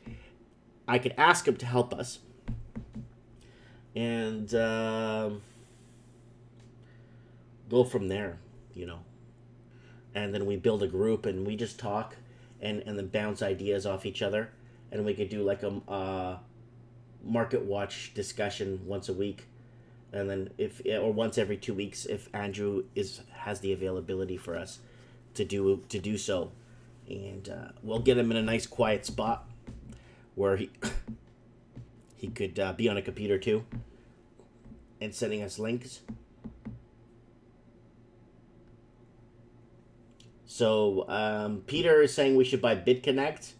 Speaker 1: I could ask him to help us. And go from there, you know. And then we build a group and we just talk and then bounce ideas off each other. And we could do like a market watch discussion once a week. And then or once every 2 weeks if Andrew has the availability for us to do so. And we'll get him in a nice quiet spot where he could be on a computer too and sending us links. So Peter is saying we should buy BitConnect.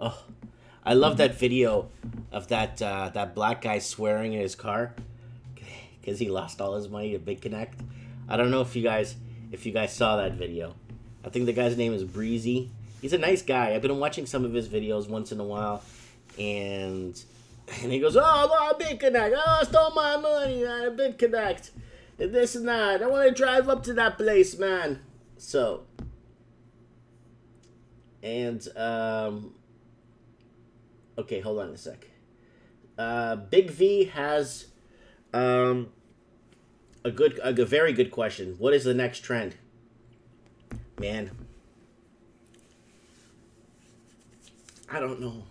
Speaker 1: Oh, I love that video of that black guy swearing in his car because he lost all his money to BitConnect. I don't know if you guys saw that video. I think the guy's name is Breezy. He's a nice guy. I've been watching some of his videos once in a while, and he goes, "Oh, BitConnect! Oh, I stole my money, man, BitConnect, and this and that. I want to drive up to that place, man." So, and okay, hold on a sec. Big V has a very good question. What is the next trend? Man, I don't know.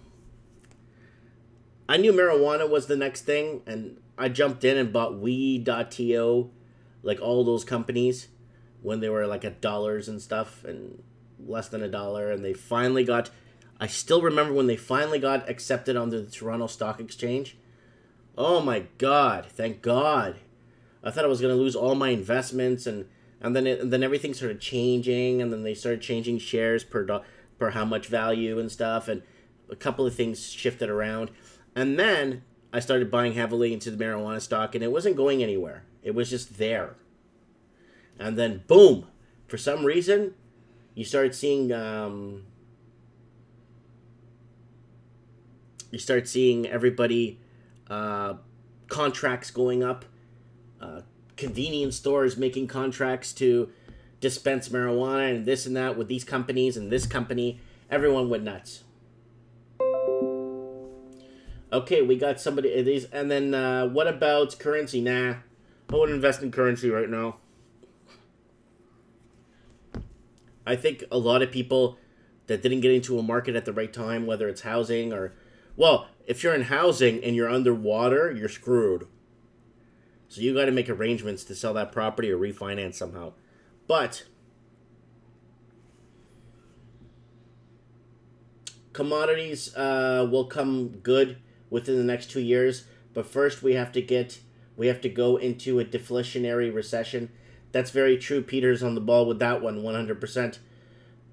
Speaker 1: I knew marijuana was the next thing, and I jumped in and bought weed.to, like all those companies, when they were like $1 and stuff, and less than $1, and they finally got... I still remember when they finally got accepted onto the Toronto Stock Exchange. Oh my God, thank God. I thought I was going to lose all my investments, and then everything started changing, and then they started changing shares per how much value and stuff, and a couple of things shifted around. And then I started buying heavily into the marijuana stock, and it wasn't going anywhere. It was just there. And then, boom, for some reason, you started seeing everybody, contracts going up, convenience stores making contracts to dispense marijuana and this and that with these companies and this company. Everyone went nuts. Okay, we got somebody of these, and then what about currency? Nah, I wouldn't invest in currency right now. I think a lot of people that didn't get into a market at the right time, whether it's housing or, well, if you're in housing and you're underwater, you're screwed. So you got to make arrangements to sell that property or refinance somehow. But commodities will come good within the next 2 years. But first we have to go into a deflationary recession. That's very true. Peter's on the ball with that one, 100%.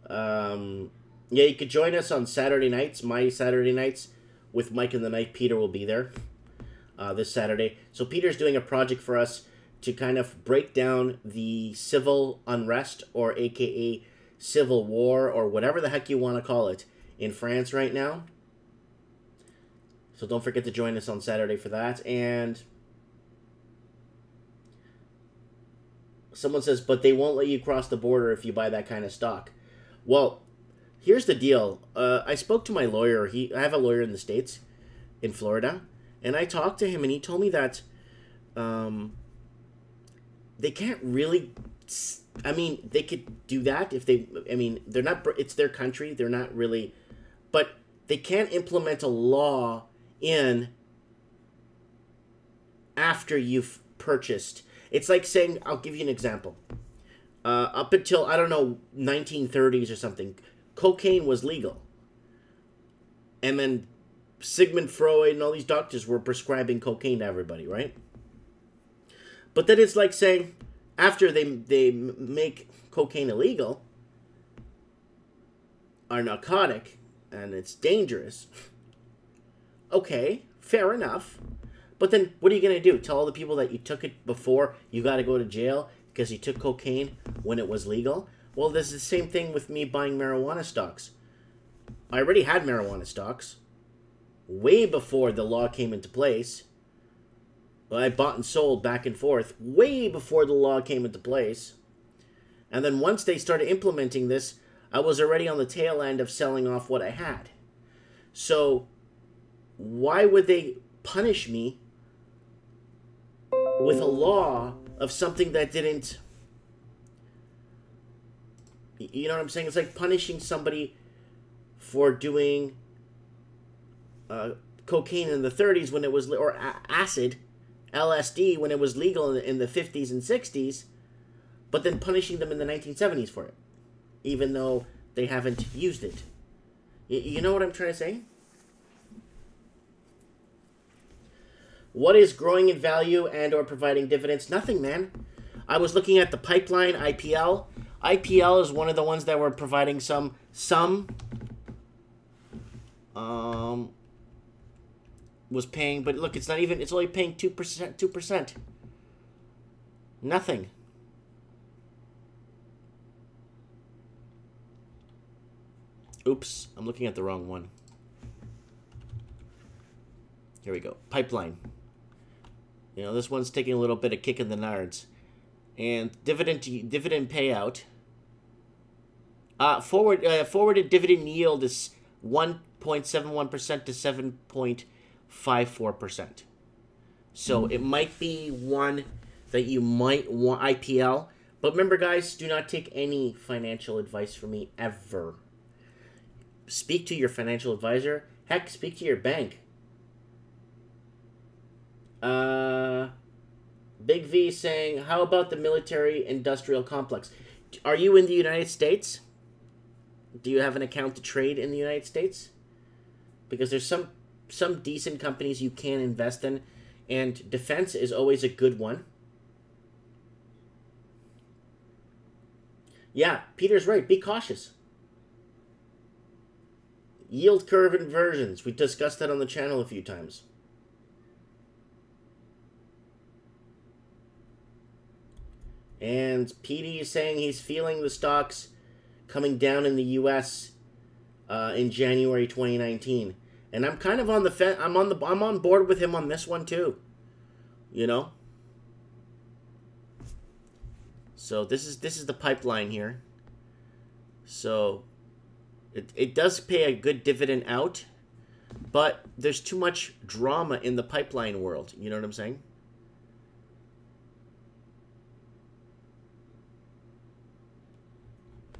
Speaker 1: Yeah, you could join us on Saturday nights, my Saturday nights, with Mike and the Night. Peter will be there this Saturday. So Peter's doing a project for us to kind of break down the civil unrest, or AKA civil war, or whatever the heck you want to call it, in France right now. So don't forget to join us on Saturday for that. And someone says, but they won't let you cross the border if you buy that kind of stock. Well, here's the deal. I spoke to my lawyer. I have a lawyer in the States, in Florida, and I talked to him, and he told me that they can't really... I mean, they could do that if they... I mean, they're not... It's their country. They're not really... But they can't implement a law in after you've purchased. It's like saying... I'll give you an example. Up until, I don't know, 1930s or something, cocaine was legal. And then Sigmund Freud and all these doctors were prescribing cocaine to everybody, right? But then it's like saying, after they make cocaine illegal, or narcotic, and it's dangerous, okay, fair enough. But then what are you going to do? Tell all the people that you took it before you got to go to jail because you took cocaine when it was legal? Well, this is the same thing with me buying marijuana stocks. I already had marijuana stocks way before the law came into place. I bought and sold back and forth way before the law came into place. And then once they started implementing this, I was already on the tail end of selling off what I had. So why would they punish me with a law of something that didn't... You know what I'm saying? It's like punishing somebody for doing cocaine in the 30s when it was... Or acid... LSD when it was legal in the 50s and 60s, but then punishing them in the 1970s for it, even though they haven't used it. You know what I'm trying to say? What is growing in value and or providing dividends? Nothing, man. I was looking at the pipeline, IPL. IPL is one of the ones that were providing some was paying, but look, it's not even, it's only paying 2%. Nothing. Oops, I'm looking at the wrong one. Here we go. Pipeline. You know, this one's taking a little bit of kick in the nards. And dividend payout. Forwarded dividend yield is 1.71% to 7.54%. So it might be one that you might want, IPL. But remember, guys, do not take any financial advice from me ever. Speak to your financial advisor. Heck, speak to your bank. Big V saying, how about the military-industrial complex? Are you in the United States? Do you have an account to trade in the United States? Because there's some decent companies you can invest in, and defense is always a good one. Yeah, Peter's right. Be cautious. Yield curve inversions. We discussed that on the channel a few times. And PD is saying he's feeling the stocks coming down in the U.S. In January 2019. And I'm kind of on the fence. I'm on board with him on this one too. You know. So this is the pipeline here. So it does pay a good dividend out, but there's too much drama in the pipeline world. You know what I'm saying?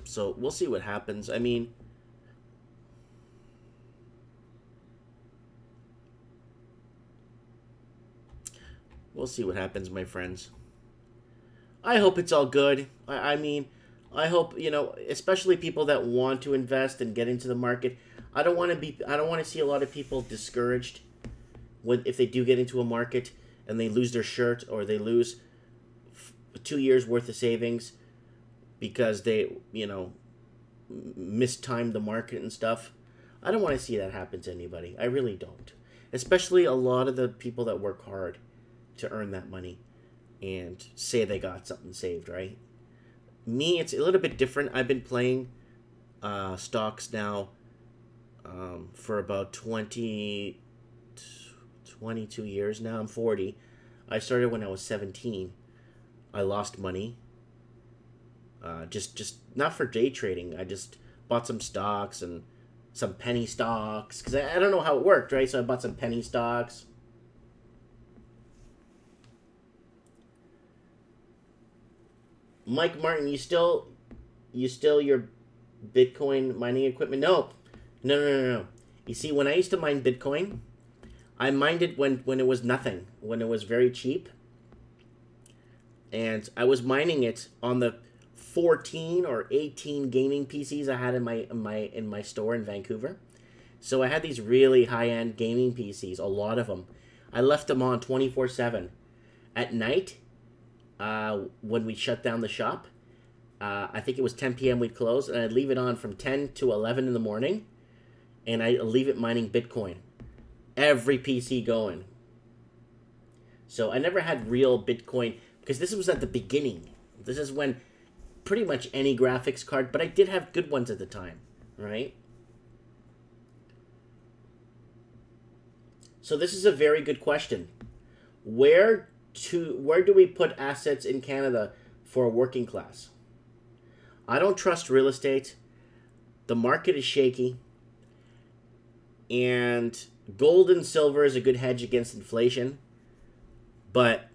Speaker 1: So we'll see what happens. I mean, we'll see what happens, my friends. I hope it's all good. I mean, I hope, you know, especially people that want to invest and get into the market. I don't want to see a lot of people discouraged if they do get into a market and they lose their shirt or they lose 2 years worth of savings because they, mistimed the market and stuff. I don't want to see that happen to anybody. I really don't. Especially a lot of the people that work hard to earn that money and say they got something saved, right? Me, it's a little bit different. I've been playing stocks now for about 22 years now. I'm 40. I started when I was 17. I lost money. Just not for day trading. I just bought some stocks and some penny stocks because I don't know how it worked, right? So I bought some penny stocks. Mike Martin, you still your Bitcoin mining equipment? No. You see, when I used to mine Bitcoin, I mined it when it was nothing, when it was very cheap, and I was mining it on the 14 or 18 gaming PCs I had in my store in Vancouver. So I had these really high-end gaming PCs, a lot of them. I left them on 24/7. At night, when we shut down the shop, I think it was 10 p.m. we'd close, and I'd leave it on from 10 to 11 in the morning, and I'd leave it mining Bitcoin. Every PC going. So I never had real Bitcoin, because this was at the beginning. This is when pretty much any graphics card, but I did have good ones at the time, right? So this is a very good question. Where do we put assets in Canada for a working class? I don't trust real estate. The market is shaky. And gold and silver is a good hedge against inflation. But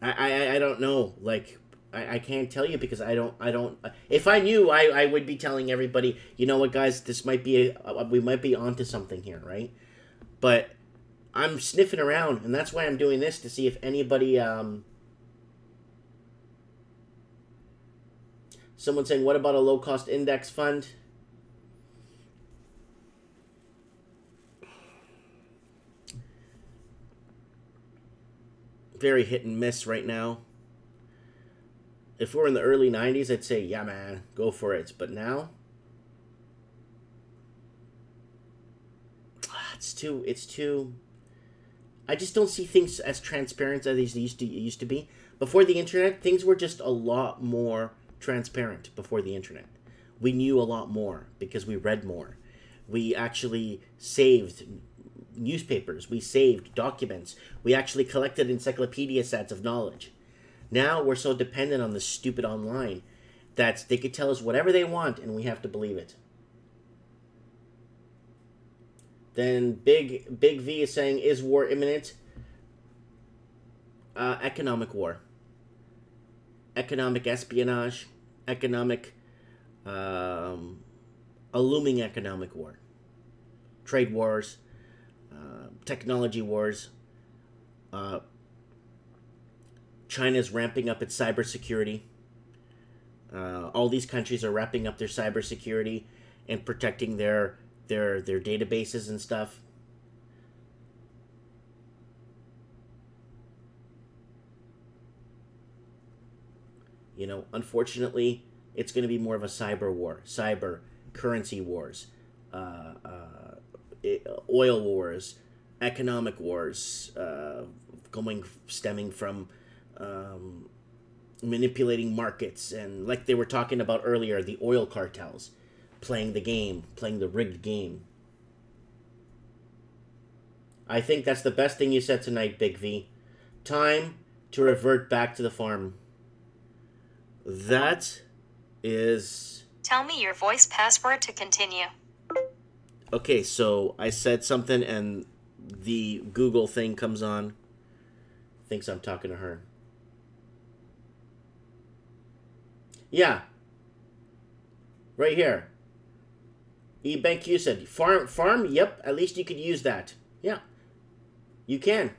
Speaker 1: I don't know. Like, I can't tell you because I don't. If I knew, I would be telling everybody, you know what, guys, this might be we might be onto something here, right? But I'm sniffing around, and that's why I'm doing this, to see if anybody. Someone saying, what about a low cost index fund? Very hit and miss right now. If we're in the early 90s, I'd say, yeah, man, go for it. But now, it's too. I just don't see things as transparent as these used to be. Before the internet, things were just a lot more transparent before the internet. We knew a lot more because we read more. We actually saved newspapers. We saved documents. We actually collected encyclopedia sets of knowledge. Now we're so dependent on the stupid online that they could tell us whatever they want and we have to believe it. Then Big V is saying, is war imminent? Economic war. Economic espionage. Economic, a looming economic war. Trade wars. Technology wars. China's ramping up its cybersecurity. All these countries are wrapping up their cybersecurity and protecting their databases and stuff. You know, unfortunately, it's going to be more of a cyber war, cyber currency wars, oil wars, economic wars, stemming from manipulating markets, and like they were talking about earlier, the oil cartels playing the rigged game. I think that's the best thing you said tonight, Big V. Time to revert back to the farm. That is...
Speaker 6: Tell me your voice password to continue.
Speaker 1: Okay, so I said something and the Google thing comes on. Thinks I'm talking to her. Yeah. Right here. eBanQ said, farm? Yep, at least you could use that. Yeah, you can.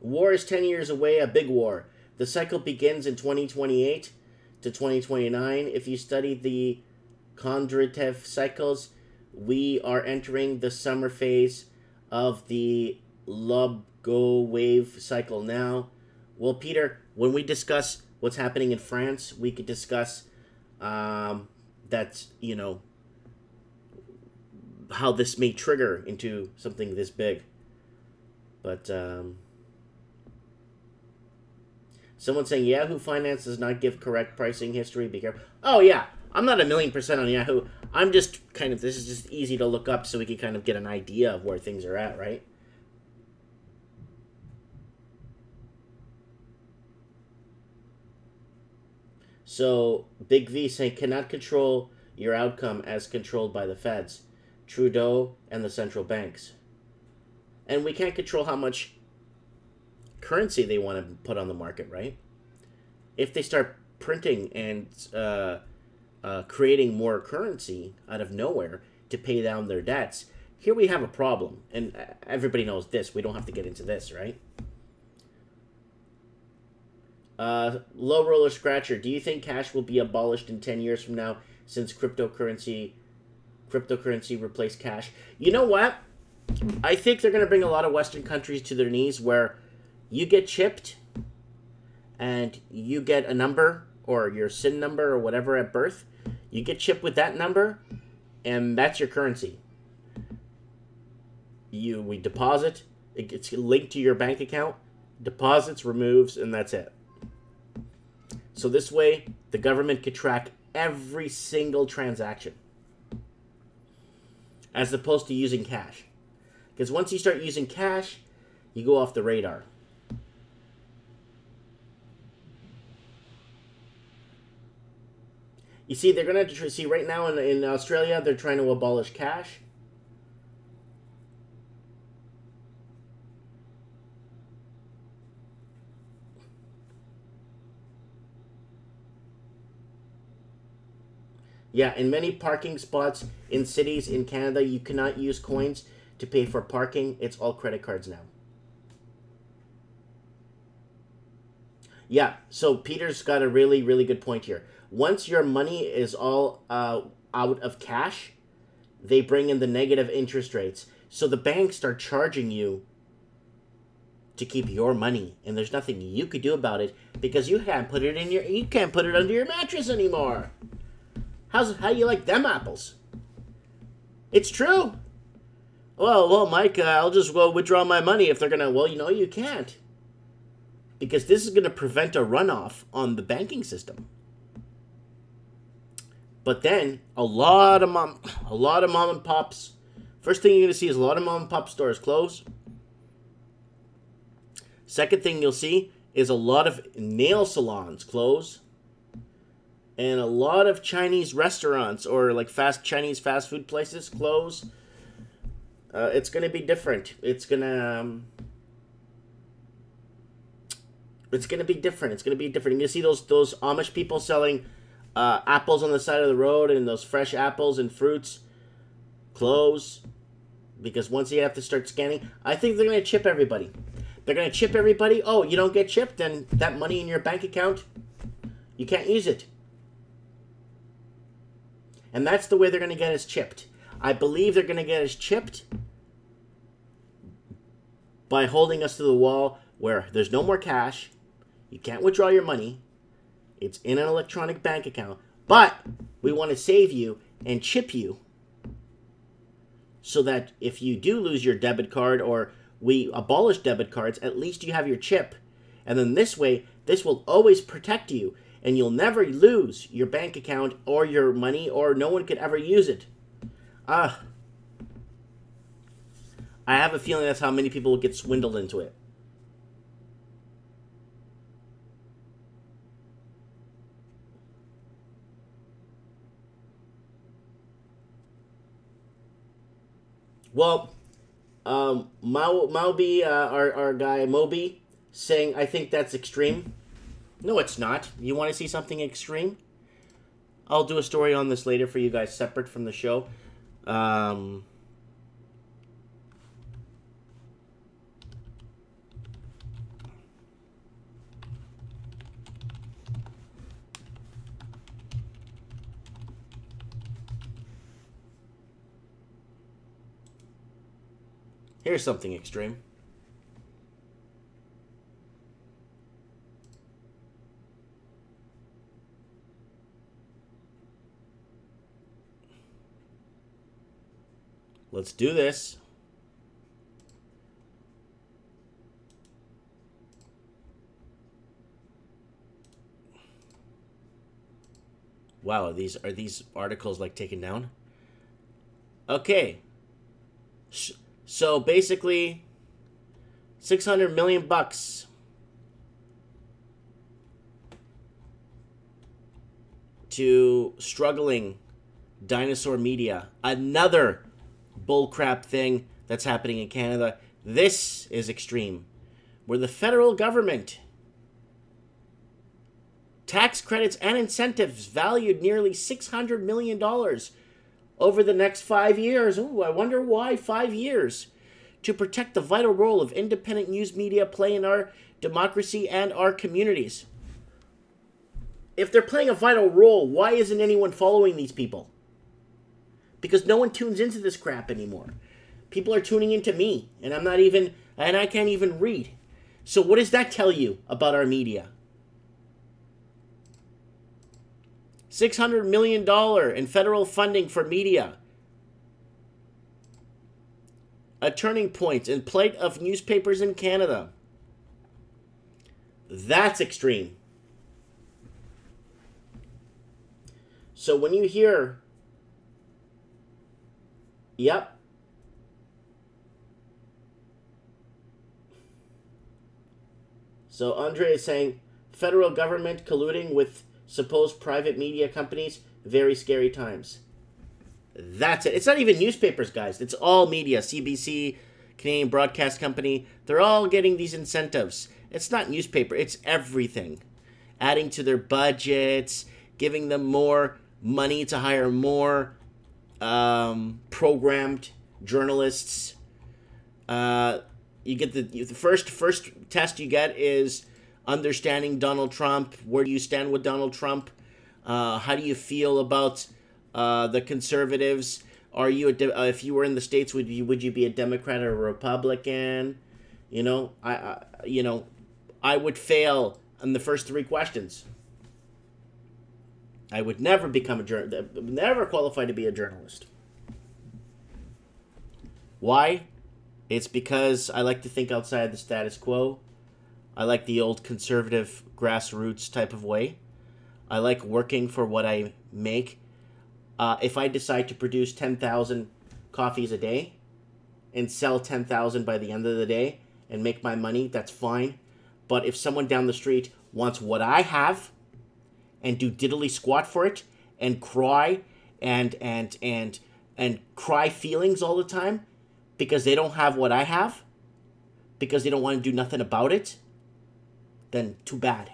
Speaker 1: War is 10 years away, a big war. The cycle begins in 2028 to 2029. If you study the Kondratiev cycles, we are entering the summer phase of the go wave cycle now. Well, Peter, when we discuss what's happening in France, we could discuss that, you know, how this may trigger into something this big. But someone saying Yahoo Finance does not give correct pricing history. Be careful. Oh yeah, I'm not 1,000,000% on Yahoo. I'm just kind of, this is just easy to look up so we can kind of get an idea of where things are at, right? So Big V saying cannot control your outcome as controlled by the feds, Trudeau, and the central banks. And we can't control how much currency they want to put on the market, right? If they start printing and creating more currency out of nowhere to pay down their debts, here we have a problem. And everybody knows this. We don't have to get into this, right? Low Roller Scratcher, do you think cash will be abolished in 10 years from now since cryptocurrency replaced cash? You know what? I think they're going to bring a lot of Western countries to their knees where you get chipped and you get a number or your SIN number or whatever at birth. You get chipped with that number and that's your currency. We deposit, it gets linked to your bank account, deposits, removes, and that's it. So this way, the government could track every single transaction as opposed to using cash. Because once you start using cash, you go off the radar. You see, they're going to see right now in Australia, they're trying to abolish cash. Yeah, in many parking spots in cities in Canada, you cannot use coins to pay for parking. It's all credit cards now. Yeah, so Peter's got a really, really good point here. Once your money is all out of cash, they bring in the negative interest rates. So the banks start charging you to keep your money, and there's nothing you could do about it because you can't put it under your mattress anymore. How you like them apples? It's true. Well, Mike, I'll just go withdraw my money if they're gonna. Well, you know you can't, because this is gonna prevent a runoff on the banking system. But then a lot of mom and pops. First thing you're gonna see is a lot of mom and pop stores close. Second thing you'll see is a lot of nail salons close. And a lot of Chinese restaurants or like Chinese fast food places close. It's going to be different. It's going to be different. It's going to be different. You see those Amish people selling apples on the side of the road and those fresh apples and fruits close because once you have to start scanning, I think they're going to chip everybody. They're going to chip everybody. Oh, you don't get chipped, then that money in your bank account, you can't use it. And that's the way they're going to get us chipped. I believe they're going to get us chipped by holding us to the wall where there's no more cash. You can't withdraw your money. It's in an electronic bank account. But we want to save you and chip you so that if you do lose your debit card or we abolish debit cards, at least you have your chip. And then this way, this will always protect you. And you'll never lose your bank account or your money, or no one could ever use it. I have a feeling that's how many people will get swindled into it. Well, Moby, our guy Moby, saying, I think that's extreme. No, it's not. You want to see something extreme? I'll do a story on this later for you guys, separate from the show. Here's something extreme. Let's do this. Wow, are these articles like taken down? Okay. So basically, 600 million bucks to struggling dinosaur media. Another bullcrap thing that's happening in Canada. This is extreme, where the federal government tax credits and incentives valued nearly $600 million over the next 5 years. Ooh, I wonder why 5 years. To protect the vital role of independent news media play in our democracy and our communities. If they're playing a vital role, why isn't anyone following these people? Because no one tunes into this crap anymore. People are tuning into me, and I can't even read. So what does that tell you about our media? $600 million in federal funding for media. A turning point in plight of newspapers in Canada. That's extreme. So when you hear, yep. So Andre is saying, federal government colluding with supposed private media companies, very scary times. That's it. It's not even newspapers, guys. It's all media. CBC, Canadian Broadcast Company, they're all getting these incentives. It's not newspaper. It's everything. Adding to their budgets, giving them more money to hire more programmed journalists. You get the first test you get is understanding Donald Trump. Where do you stand with Donald Trump? How do you feel about the conservatives? Are you if you were in the States, would you be a Democrat or a Republican? I would fail on the first 3 questions. I would never never qualify to be a journalist. Why? It's because I like to think outside the status quo. I like the old conservative grassroots type of way. I like working for what I make. If I decide to produce 10,000 coffees a day and sell 10,000 by the end of the day and make my money, that's fine. But if someone down the street wants what I have and do diddly squat for it and cry and cry feelings all the time because they don't have what I have, because they don't want to do nothing about it, then too bad.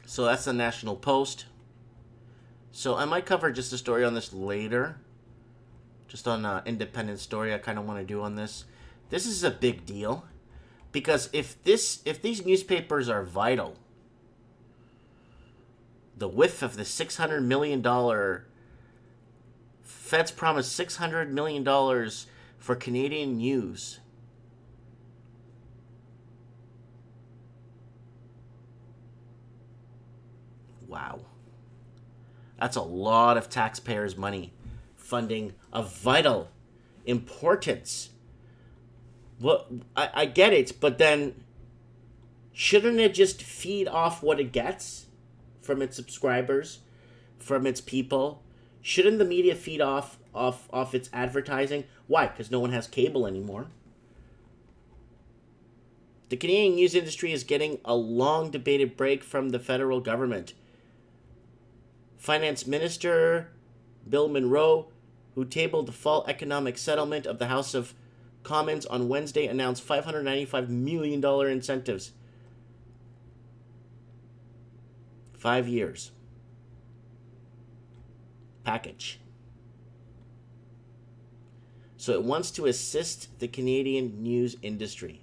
Speaker 1: So that's the National Post. So I might cover just a story on this later. Just on an independent story I kind of want to do on this. This is a big deal. Because if these newspapers are vital, the whiff of the $600 million, Feds promised $600 million for Canadian news. Wow. That's a lot of taxpayers' money funding of vital importance. Well, I get it, but then shouldn't it just feed off what it gets from its subscribers, from its people? Shouldn't the media feed off its advertising? Why? Because no one has cable anymore. The Canadian news industry is getting a long-debated break from the federal government. Finance Minister Bill Monroe, who tabled the fall economic settlement of the House of Commons on Wednesday, announced $595 million incentives. 5 years. Package. So it wants to assist the Canadian news industry.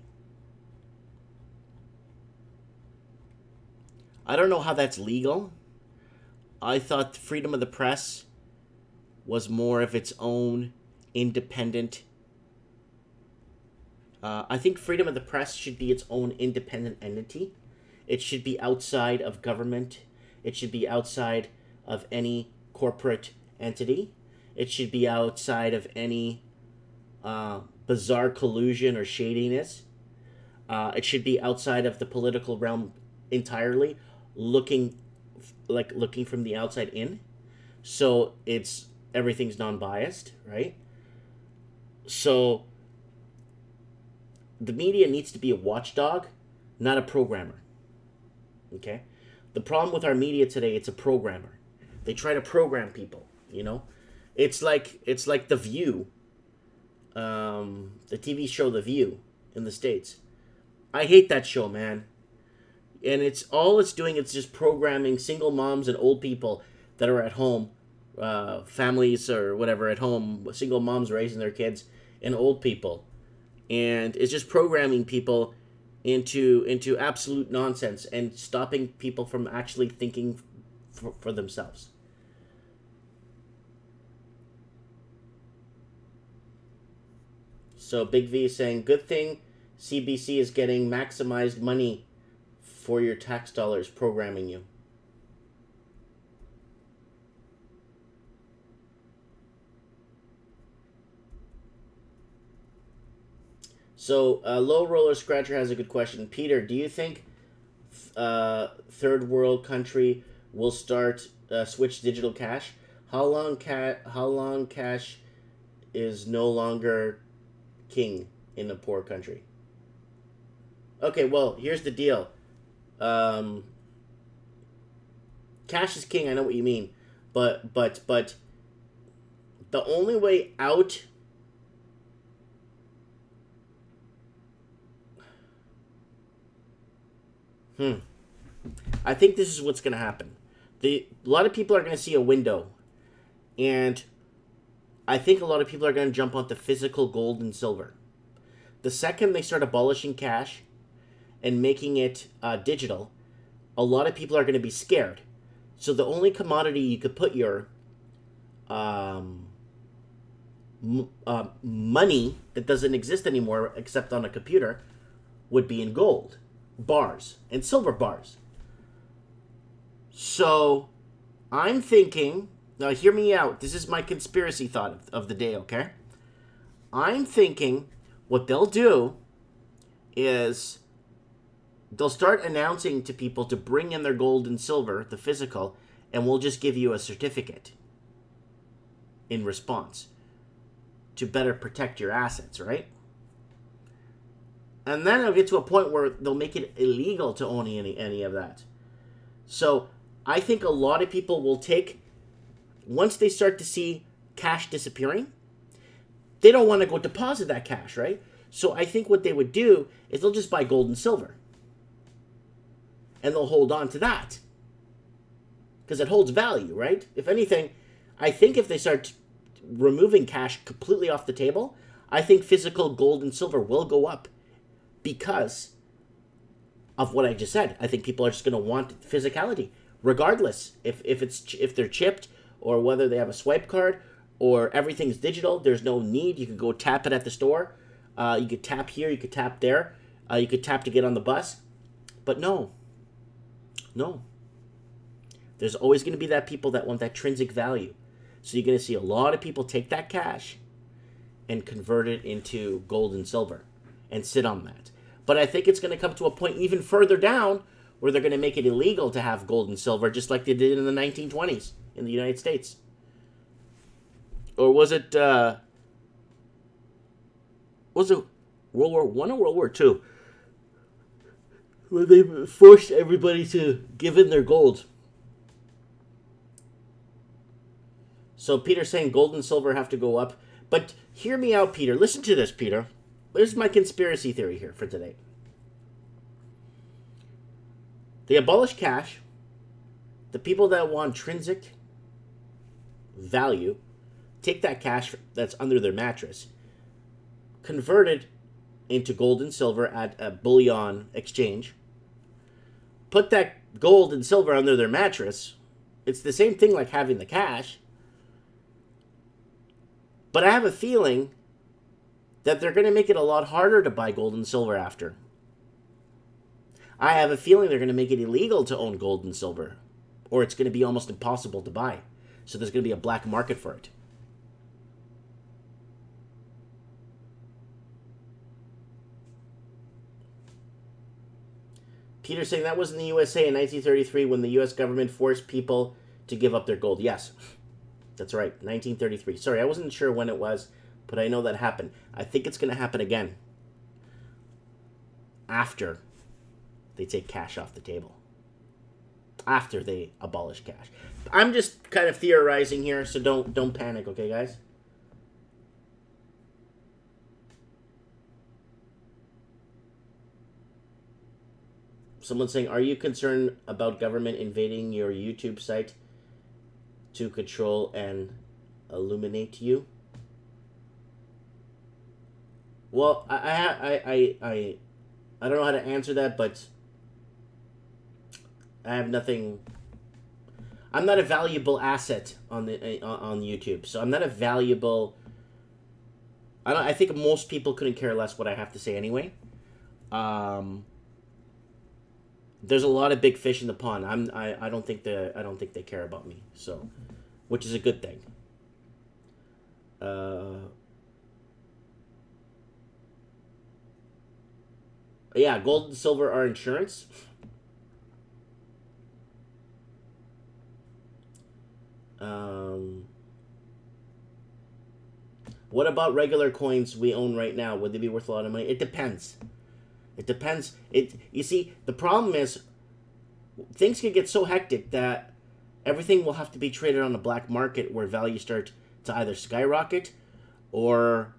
Speaker 1: I don't know how that's legal. I thought freedom of the press was more of its own independent. I think freedom of the press should be its own independent entity. It should be outside of government. It should be outside of any corporate entity. It should be outside of any bizarre collusion or shadiness. It should be outside of the political realm entirely, looking from the outside in. So everything's non-biased, right? So the media needs to be a watchdog, not a programmer. Okay? The problem with our media today, it's a programmer. They try to program people, you know? It's like The View, the TV show The View in the States. I hate that show, man. And it's doing, it's just programming single moms and old people that are at home, families or whatever at home, single moms raising their kids, and old people. And it's just programming people into absolute nonsense and stopping people from actually thinking for themselves. So Big V is saying, good thing CBC is getting maximized money for your tax dollars programming you. So, Low Roller Scratcher has a good question. Peter, do you think third world country will start switch digital cash? How long cash is no longer king in a poor country? Okay, well, here's the deal. Cash is king, I know what you mean. But the only way out... I think this is what's going to happen. A lot of people are going to see a window. And I think a lot of people are going to jump onto physical gold and silver. The second they start abolishing cash and making it digital, a lot of people are going to be scared. So the only commodity you could put your money that doesn't exist anymore except on a computer would be in gold bars and silver bars. So I'm thinking, now hear me out, this is my conspiracy thought of the day, okay? I'm thinking what they'll do is they'll start announcing to people to bring in their gold and silver, the physical, and we'll just give you a certificate in response to better protect your assets, right? And then it'll get to a point where they'll make it illegal to own any of that. So I think a lot of people will take, once they start to see cash disappearing, they don't want to go deposit that cash, right? So I think what they would do is they'll just buy gold and silver. And they'll hold on to that. Because it holds value, right? If anything, I think if they start removing cash completely off the table, I think physical gold and silver will go up. Because of what I just said. I think people are just going to want physicality. Regardless, if they're chipped or whether they have a swipe card or everything's digital, there's no need. You can go tap it at the store. You could tap here, you could tap there. You could tap to get on the bus. But no. There's always going to be that people that want that intrinsic value. So you're going to see a lot of people take that cash and convert it into gold and silver and sit on that. But I think it's going to come to a point even further down where they're going to make it illegal to have gold and silver, just like they did in the 1920s in the United States. Or was it World War I or World War II? Where they forced everybody to give in their gold. So Peter's saying gold and silver have to go up. But hear me out, Peter. Listen to this, Peter. Here's my conspiracy theory here for today. They abolish cash. The people that want intrinsic value take that cash that's under their mattress, convert it into gold and silver at a bullion exchange, put that gold and silver under their mattress. It's the same thing like having the cash. But I have a feeling that they're going to make it a lot harder to buy gold and silver after. I have a feeling they're going to make it illegal to own gold and silver. Or it's going to be almost impossible to buy. So there's going to be a black market for it. Peter saying that was in the USA in 1933 when the U.S. government forced people to give up their gold. Yes, that's right, 1933. Sorry, I wasn't sure when it was, but I know that happened. I think it's going to happen again after they take cash off the table. After they abolish cash. I'm just kind of theorizing here, so don't panic, okay, guys? Someone's saying, are you concerned about government invading your YouTube site to control and illuminate you? Well, I don't know how to answer that, but I have nothing. I'm not a valuable asset on YouTube, so I'm not a valuable. I think most people couldn't care less what I have to say anyway. There's a lot of big fish in the pond. I don't think they care about me. So, which is a good thing. Yeah, gold and silver are insurance. What about regular coins we own right now? Would they be worth a lot of money? It depends. It depends. You see, the problem is things can get so hectic that everything will have to be traded on the black market where values start to either skyrocket or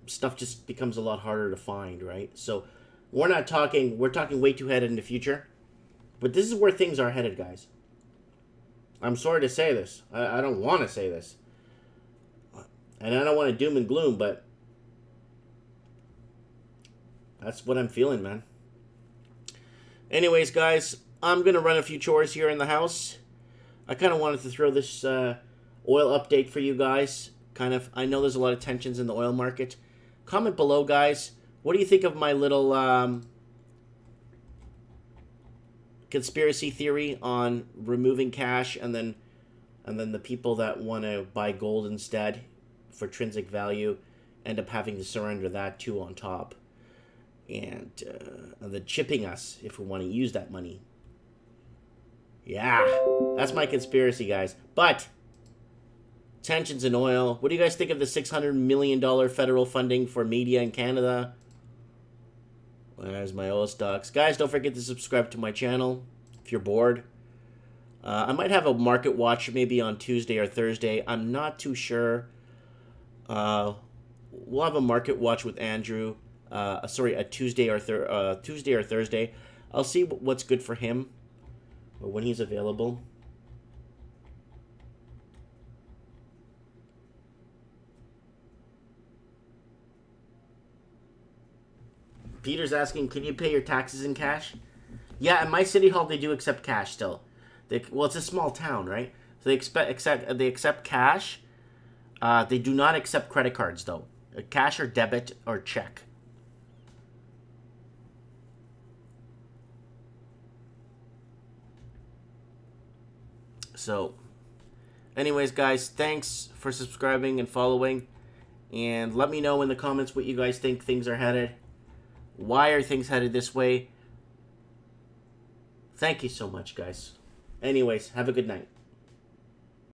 Speaker 1: stuff just becomes a lot harder to find, right? So we're talking way too ahead in the future. But this is where things are headed, guys. I'm sorry to say this. I don't want to say this. And I don't want to doom and gloom, but that's what I'm feeling, man. Anyways, guys, I'm going to run a few chores here in the house. I kind of wanted to throw this oil update for you guys. I know there's a lot of tensions in the oil market. Comment below, guys. What do you think of my little conspiracy theory on removing cash and then the people that want to buy gold instead for intrinsic value end up having to surrender that too on top, and then chipping us if we want to use that money. Yeah, that's my conspiracy, guys. But tensions in oil. What do you guys think of the $600 million federal funding for media in Canada? There's my oil stocks. Guys, don't forget to subscribe to my channel if you're bored. I might have a market watch maybe on Tuesday or Thursday. I'm not too sure. We'll have a market watch with Andrew. Sorry, a Tuesday or Thursday. I'll see what's good for him or when he's available. Peter's asking, can you pay your taxes in cash? Yeah, at my city hall, they do accept cash still. Well, it's a small town, right? So they accept cash. They do not accept credit cards, though. Cash or debit or check. So, anyways, guys, thanks for subscribing and following. And let me know in the comments what you guys think things are headed. Why are things headed this way? Thank you so much, guys. Anyways, have a good night.